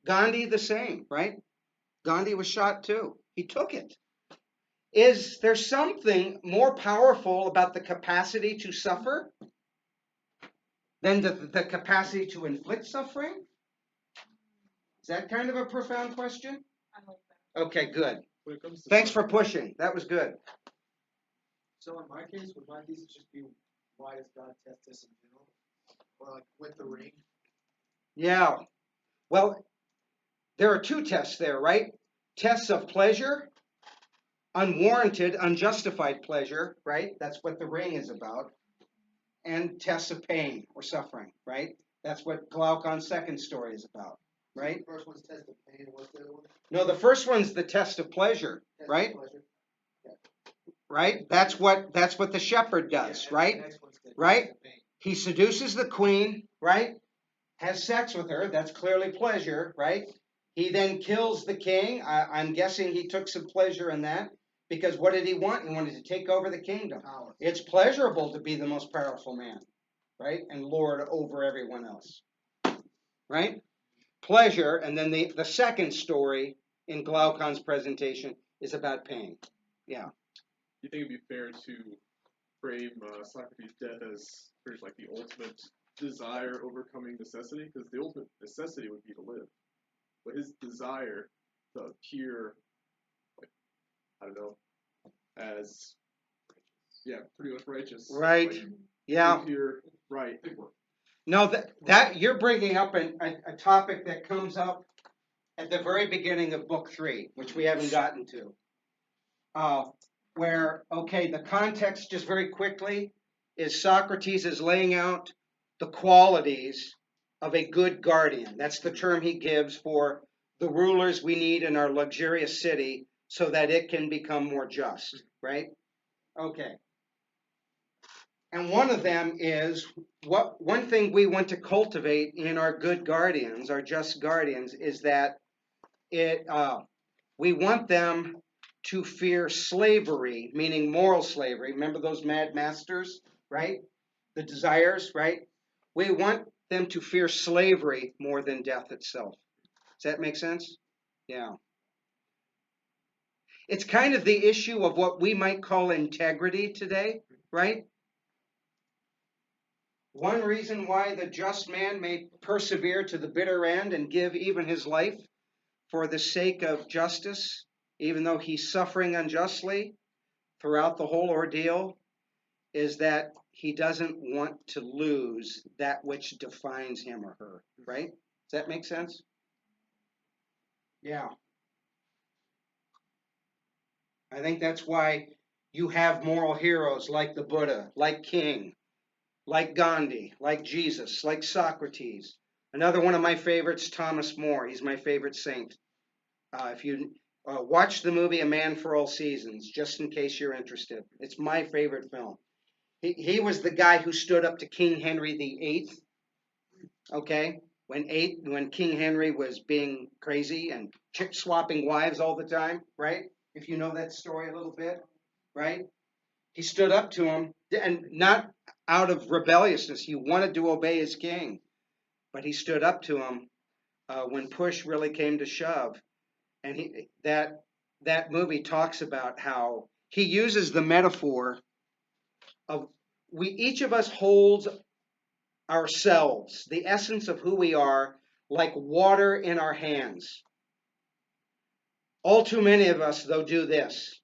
Gandhi the same, right? Gandhi was shot too. He took it. Is there something more powerful about the capacity to suffer than the capacity to inflict suffering? Is that kind of a profound question? I like that. Okay, good. Thanks for pushing. That was good. So in my case, would my thesis just be why does God test us in general? Or like with the ring? Yeah. Well, there are two tests there, right? Tests of pleasure, unwarranted, unjustified pleasure, right? That's what the ring is about. And tests of pain or suffering, right? That's what Glaucon's second story is about, right? So the first one's test of pain, what's the other one? No, the first one's the test of pleasure, Test right? of pleasure. Right? That's what the shepherd does, Yeah, right? the next one's the Right? test of pain. He seduces the queen, right? Has sex with her. That's clearly pleasure, right? He then kills the king. I'm guessing he took some pleasure in that because what did he want? He wanted to take over the kingdom. Power. It's pleasurable to be the most powerful man, right? And lord over everyone else, right? Pleasure. And then the second story in Glaucon's presentation is about pain. Yeah. You think it'd be fair to frame Socrates' death as pretty much like the ultimate desire overcoming necessity? Because the ultimate necessity would be to live. But his desire to appear, like, I don't know, as, yeah, pretty much righteous. Right. Like, Yeah. to appear right. No, that you're bringing up a topic that comes up at the very beginning of book 3, which we haven't gotten to. Where, okay, the context just very quickly is Socrates is laying out the qualities of a good guardian. That's the term he gives for the rulers we need in our luxurious city so that it can become more just, right? Okay. And one of them is one thing we want to cultivate in our good guardians, our just guardians, is that we want them to fear slavery, meaning moral slavery. Remember those mad masters, right? The desires, right? We want them to fear slavery more than death itself. Does that make sense? Yeah. It's kind of the issue of what we might call integrity today, right? One reason why the just man may persevere to the bitter end and give even his life for the sake of justice, even though he's suffering unjustly throughout the whole ordeal, is that he doesn't want to lose that which defines him or her, right? Does that make sense? Yeah. I think that's why you have moral heroes like the Buddha, like King, like Gandhi, like Jesus, like Socrates. Another one of my favorites, Thomas More. He's my favorite saint. If you watch the movie A Man for All Seasons, just in case you're interested. It's my favorite film. He was the guy who stood up to King Henry VIII, okay? When King Henry was being crazy and swapping wives all the time, right? If you know that story a little bit, right? He stood up to him, and not out of rebelliousness. He wanted to obey his king, but he stood up to him when push really came to shove. And that movie talks about how he uses the metaphor of each of us holds ourselves, the essence of who we are, like water in our hands. All too many of us, though, do this.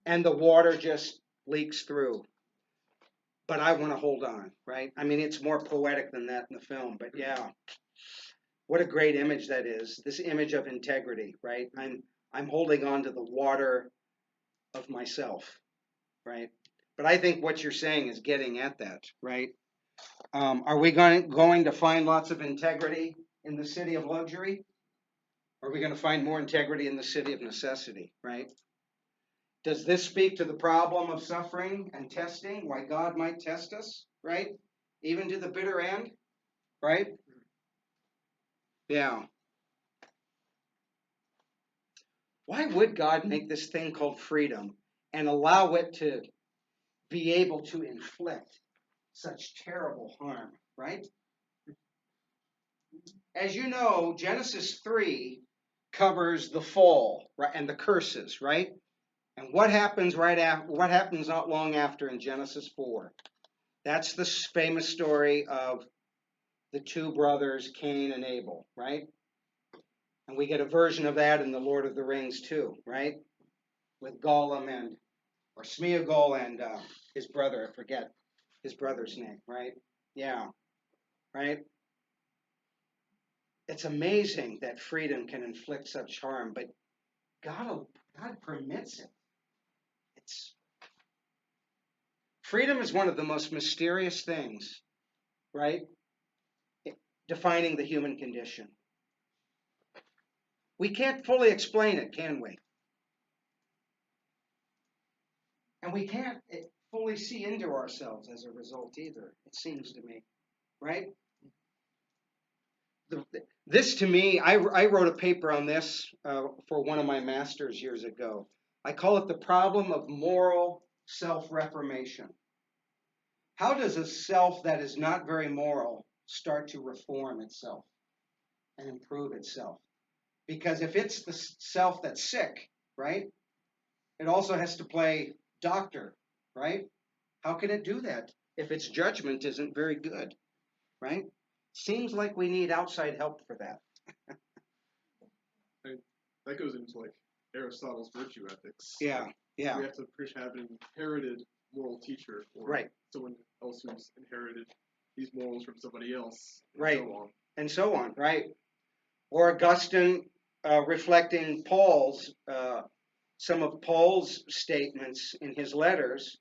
And the water just leaks through. But I want to hold on, right? I mean, it's more poetic than that in the film, but yeah. What a great image that is. This image of integrity, right? I'm holding on to the water of myself, right? But I think what you're saying is getting at that, right? Are we going to find lots of integrity in the city of luxury? Or are we going to find more integrity in the city of necessity, right? Does this speak to the problem of suffering and testing, why God might test us, right? Even to the bitter end, right? Yeah. Why would God make this thing called freedom and allow it to be able to inflict such terrible harm, right? As you know, Genesis 3 covers the fall, right, and the curses, right? And what happens what happens not long after in Genesis 4? That's the famous story of the two brothers, Cain and Abel, right? And we get a version of that in the Lord of the Rings too, right? With Gollum or Smeagol and his brother, I forget his brother's name, right? Yeah, right? It's amazing that freedom can inflict such harm, but God permits it. Freedom is one of the most mysterious things, right? Defining the human condition. We can't fully explain it, can we? And we can't fully see into ourselves as a result either, it seems to me, right? This to me, I wrote a paper on this for one of my masters years ago. I call it the problem of moral self-reformation. How does a self that is not very moral start to reform itself and improve itself? Because if it's the self that's sick, right, it also has to play doctor, right? How can it do that if its judgment isn't very good, right? Seems like we need outside help for that. And that goes into like Aristotle's virtue ethics. Yeah, yeah. We have to have an inherited moral teacher or right. someone else who's inherited these morals from somebody else, and right. so on. And so on, right? Or Augustine reflecting some of Paul's statements in his letters,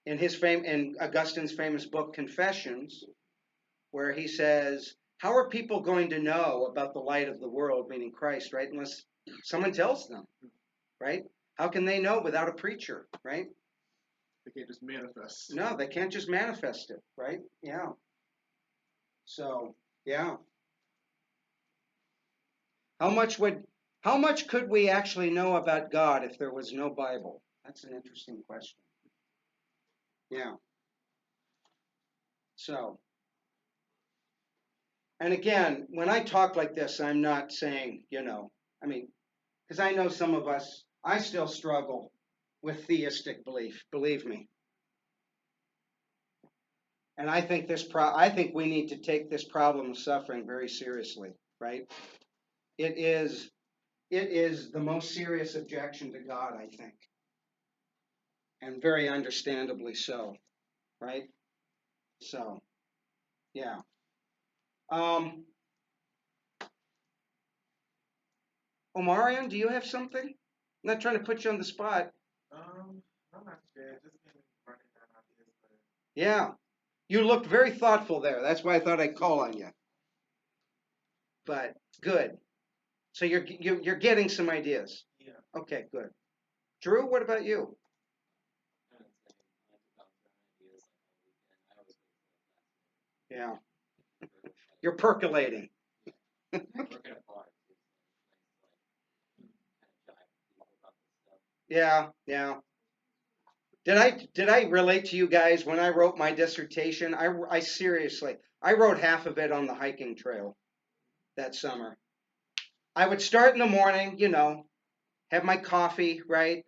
in Augustine's famous book Confessions, where he says, how are people going to know about the light of the world, meaning Christ, right? Unless someone tells them, right? How can they know without a preacher, right? They can't just manifest. No, they can't just manifest it, right? Yeah. So, yeah. How much could we actually know about God if there was no Bible? That's an interesting question. Yeah. So, and again, when I talk like this, I'm not saying, because I know some of us, I still struggle with theistic belief, believe me. And I think I think we need to take this problem of suffering very seriously, right? It is the most serious objection to God, I think. And very understandably so, right? So, yeah. Omarion, do you have something? I'm not trying to put you on the spot. I'm not sure. Just been working on ideas, but Yeah. You looked very thoughtful there. That's why I thought I'd call on you. But good. So you're getting some ideas. yeah. Okay, good. Drew, what about you? Yeah. You're percolating. Yeah, yeah. Did I relate to you guys when I wrote my dissertation? I seriously, I wrote half of it on the hiking trail that summer. I would start in the morning, have my coffee, right?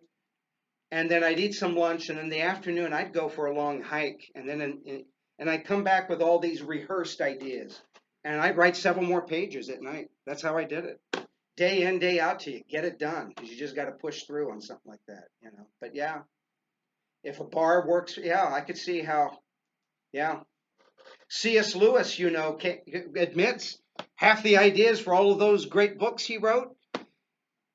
and then I'd eat some lunch, and in the afternoon I'd go for a long hike, and then and I'd come back with all these rehearsed ideas, and I'd write several more pages at night. That's how I did it, day in, day out, till you get it done, because you just got to push through on something like that, you know. But yeah, if a bar works, yeah, I could see how, yeah. C.S. Lewis, you know, admits half the ideas for all of those great books he wrote,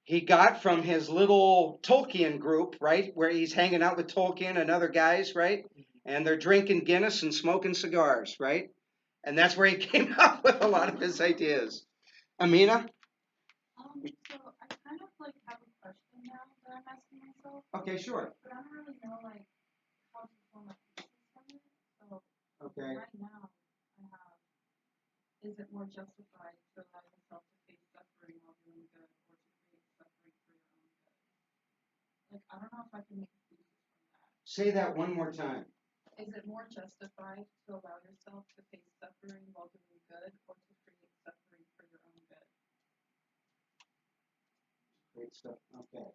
he got from his little Tolkien group, right? Where he's hanging out with Tolkien and other guys, right? And they're drinking Guinness and smoking cigars, right? And that's where he came up with a lot of his ideas. Amina? So I kind of like have a question now that I'm asking myself, Okay, sure. but I don't really know like how to form a thesis from it. So Okay. right now I have, is it more justified to allow yourself to face suffering while doing good or to create suffering for your own good? Like I don't know if I can make a thesis from that. Say that one more time. Is it more justified to allow yourself to face suffering while doing good or to create suffering for your own good? Great stuff. Okay.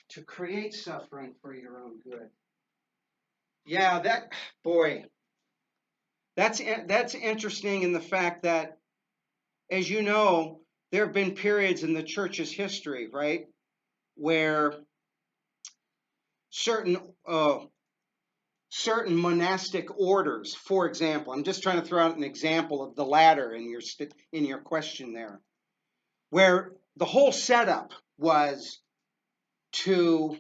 To create suffering for your own good. Yeah, that's interesting in the fact that, as you know, there have been periods in the church's history, right, where certain certain monastic orders, for example, I'm just trying to throw out an example of the latter in your question there, where the whole setup was to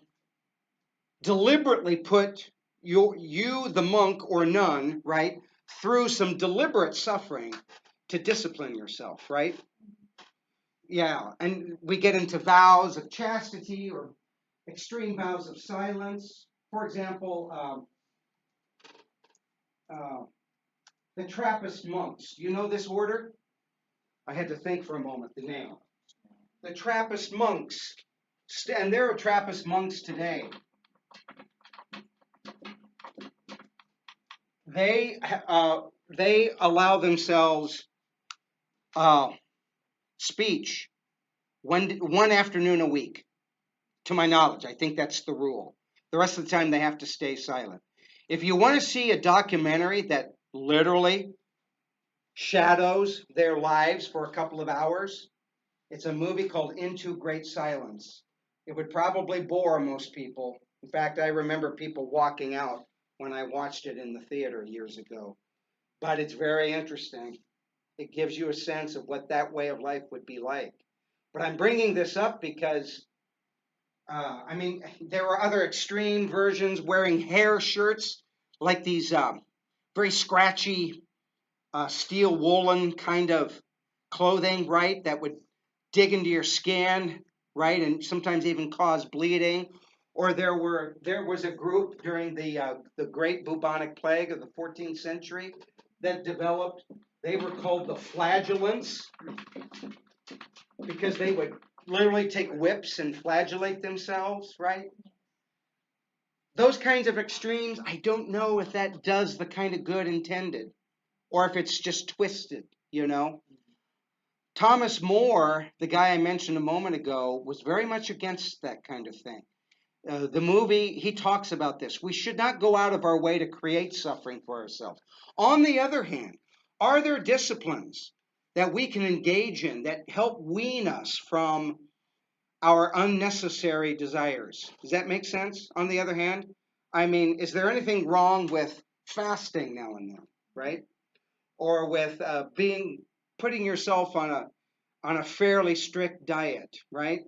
deliberately put you, the monk or nun, right, through some deliberate suffering to discipline yourself, right? Yeah, and we get into vows of chastity or extreme vows of silence. For example, the Trappist monks. You know this order? I had to think for a moment the name. The Trappist monks, and there are Trappist monks today. They allow themselves speech one afternoon a week. To my knowledge, I think that's the rule. The rest of the time they have to stay silent. If you want to see a documentary that literally shadows their lives for a couple of hours, it's a movie called Into Great Silence. It would probably bore most people. In fact, I remember people walking out when I watched it in the theater years ago. But it's very interesting. It gives you a sense of what that way of life would be like. But I'm bringing this up because, there are other extreme versions wearing hair shirts, like these very scratchy steel woolen kind of clothing, right, that would dig into your skin, right, and sometimes even cause bleeding. Or there was a group during the Great Bubonic Plague of the 14th century that developed. They were called the flagellants because they would literally take whips and flagellate themselves, right? Those kinds of extremes, I don't know if that does the kind of good intended or if it's just twisted, you know? Thomas More, the guy I mentioned a moment ago, was very much against that kind of thing. The movie, he talks about this. We should not go out of our way to create suffering for ourselves. On the other hand, are there disciplines that we can engage in that help wean us from our unnecessary desires? Does that make sense? On the other hand, is there anything wrong with fasting now and then, right? Or with putting yourself on a fairly strict diet, right?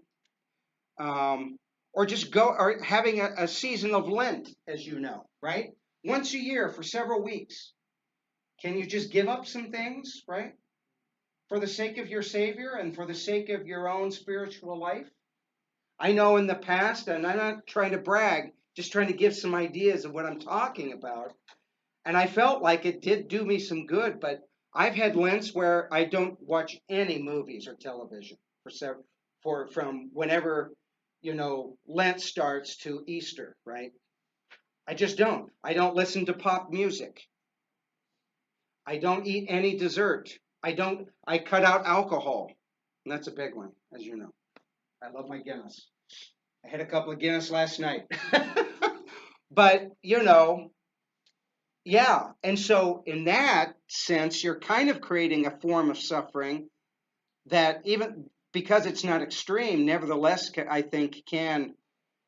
Or just or having a season of Lent, as you know, right? Once a year for several weeks. Can you just give up some things, right? For the sake of your Savior and for the sake of your own spiritual life? I know in the past, and I'm not trying to brag, just trying to give some ideas of what I'm talking about. And I felt like it did do me some good, but I've had Lents where I don't watch any movies or television from whenever, Lent starts to Easter, right? I just don't. I don't listen to pop music. I don't eat any dessert. I cut out alcohol. And that's a big one, as you know. I love my Guinness. I had a couple of Guinness last night. But, you know, yeah. And so in that sense, you're kind of creating a form of suffering that even because it's not extreme, nevertheless, I think can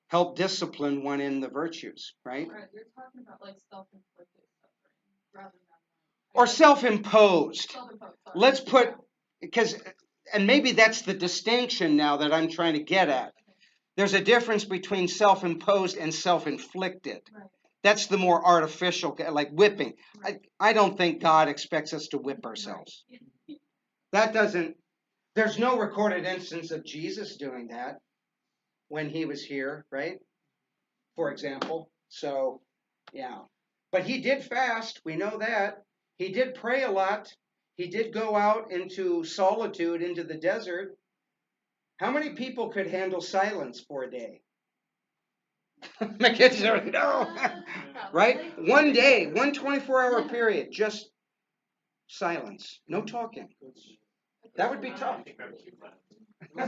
help discipline one in the virtues, right? Right, you're talking about like self-inflicted suffering rather than Or self-imposed. self-imposed. Sorry. Let's put, because, and maybe that's the distinction now that I'm trying to get at. There's a difference between self-imposed and self-inflicted. Right. That's the more artificial, like whipping. I don't think God expects us to whip ourselves. Right. That doesn't, there's no recorded instance of Jesus doing that when he was here, right? For example. So, yeah. But he did fast. We know that. He did pray a lot. He did go out into solitude, into the desert. How many people could handle silence for a day? My kids don't know. Right? One day, one 24-hour period, just silence. No talking. That would be tough. I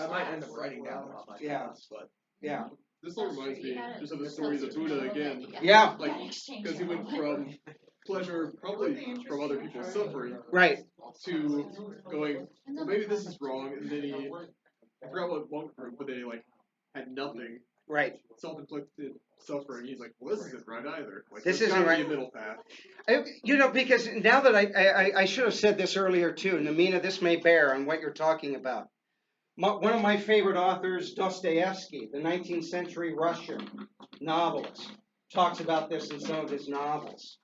might end up writing down. Yeah. But Yeah. this all reminds me just of the story of the Buddha again. Yeah. Like, because he went from pleasure, probably from other people's suffering, Right. to going, well, maybe this is wrong, and then I forgot what monk group, but they, like, had nothing. Right. Self-inflicted suffering. He's like, well, this isn't right either. Like, This there's isn't gotta be right. a middle path. You know, because now that I should have said this earlier too, Namina, this may bear on what you're talking about. One of my favorite authors, Dostoevsky, the 19th century Russian novelist, talks about this in some of his novels.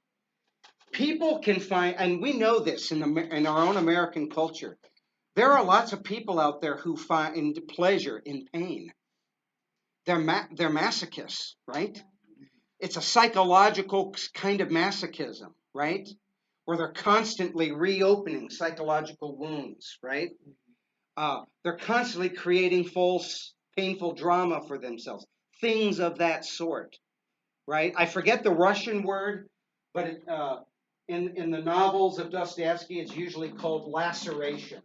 People can find, and we know this in our own American culture, there are lots of people out there who find pleasure in pain. They're masochists, right? It's a psychological kind of masochism, right? Where they're constantly reopening psychological wounds, right? They're constantly creating false, painful drama for themselves. Things of that sort, right? I forget the Russian word, but in the novels of Dostoevsky, it's usually called laceration,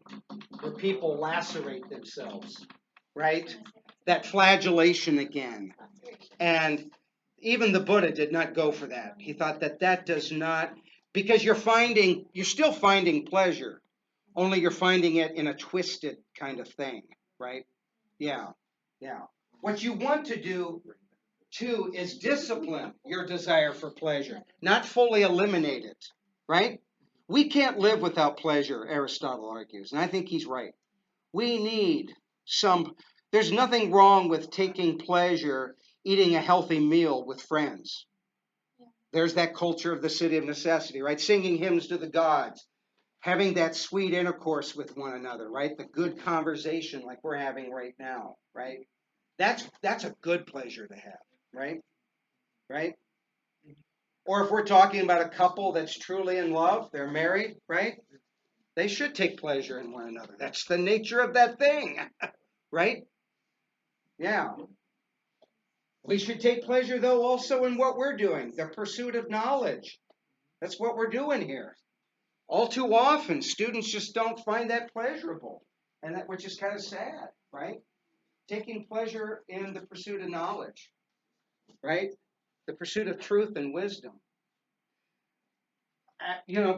where people lacerate themselves, right? That flagellation again. And even the Buddha did not go for that. He thought that does not, because you're still finding pleasure, only you're finding it in a twisted kind of thing, right? Yeah, yeah. What you want to do, too, is discipline your desire for pleasure, not fully eliminate it, right? We can't live without pleasure, Aristotle argues, and I think he's right. We need there's nothing wrong with taking pleasure eating a healthy meal with friends. There's that culture of the city of necessity, right? Singing hymns to the gods, having that sweet intercourse with one another, right? The good conversation like we're having right now, right? That's a good pleasure to have, right? Right? Or if we're talking about a couple that's truly in love, they're married, right? They should take pleasure in one another. That's the nature of that thing, right? Yeah. We should take pleasure, though, also in what we're doing, the pursuit of knowledge. That's what we're doing here. All too often, students just don't find that pleasurable, and which is kind of sad, right? Taking pleasure in the pursuit of knowledge, right? The pursuit of truth and wisdom.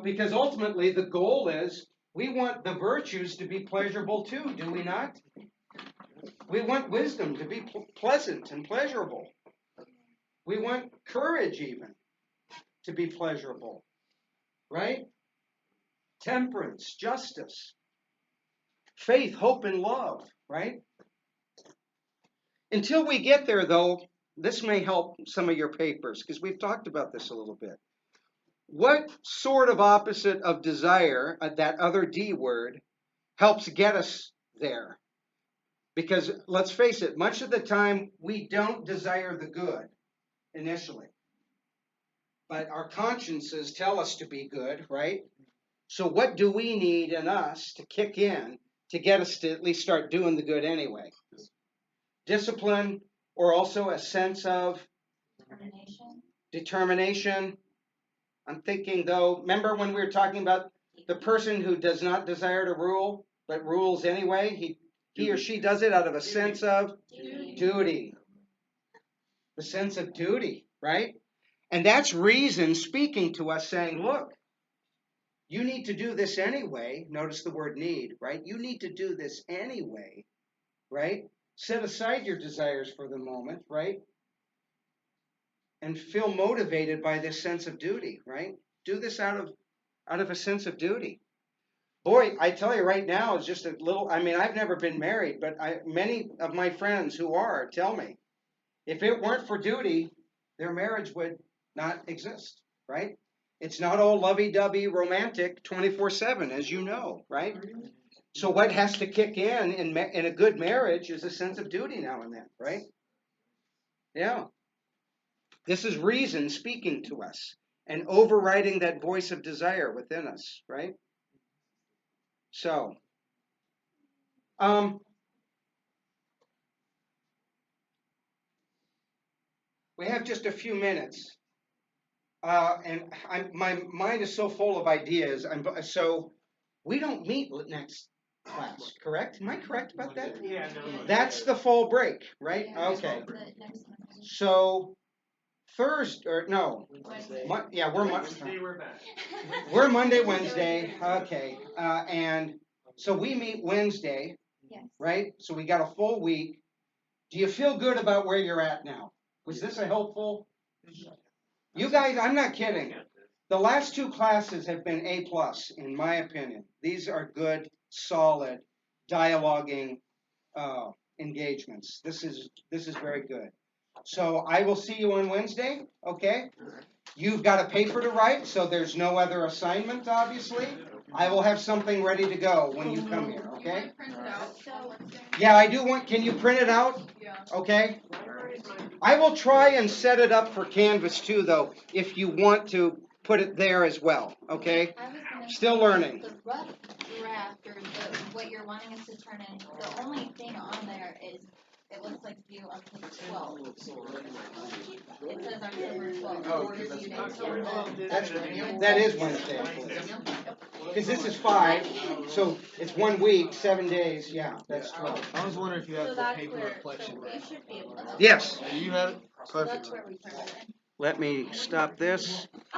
Because ultimately the goal is we want the virtues to be pleasurable too, do we not? We want wisdom to be pleasant and pleasurable. We want courage even to be pleasurable, right? Temperance, justice, faith, hope, and love, right? Until we get there, though, this may help some of your papers, because we've talked about this a little bit. What sort of opposite of desire, that other D word, helps get us there? Because let's face it, much of the time we don't desire the good initially. But our consciences tell us to be good, right? So what do we need in us to kick in to get us to at least start doing the good anyway? Discipline, or also a sense of determination. I'm thinking, though, remember when we were talking about the person who does not desire to rule, but rules anyway? He or she does it out of a sense of Duty. The sense of duty, right? And that's reason speaking to us saying, look, you need to do this anyway. Notice the word need, right? You need to do this anyway, right? Set aside your desires for the moment, right? And feel motivated by this sense of duty, right? Do this out of a sense of duty. Boy, I tell you right now, it's just a little, I mean, I've never been married, but many of my friends who are tell me, if it weren't for duty, their marriage would not exist, right? It's not all lovey-dovey romantic 24/7, as you know, right? So what has to kick in a good marriage is a sense of duty now and then, right? Yeah. This is reason speaking to us and overriding that voice of desire within us, right? So, we have just a few minutes, and my mind is so full of ideas. So we don't meet next class, correct? Am I correct about that? Yeah, no. That's the fall break, right? Okay. So Thursday, or no? Wednesday. Yeah, we're Wednesday we're back. We're Monday, Wednesday. Okay, and so we meet Wednesday, Yes. right? So we got a full week. Do you feel good about where you're at now? Was this a helpful? You guys, I'm not kidding. The last two classes have been A+, in my opinion. These are good, solid, dialoguing engagements. This is very good. So I will see you on Wednesday, okay? You've got a paper to write, so there's no other assignment, obviously. I will have something ready to go when you come here, okay? Print it out. Yeah, I do want, can you print it out? Yeah. Okay? I will try and set it up for Canvas too, though, if you want to put it there as well, okay? I was gonna Still say, learning. The rough draft or what you're wanting us to turn in, the only thing on there is it looks like due on page 12. It says October 12th. That is Wednesday. Because this is 5, so it's 1 week, 7 days. Yeah, that's 12. I was wondering if you So had the that's paper where, reflection. so we should be able to. Yes. Do you have it? So that's where we turn it in. Let me stop this.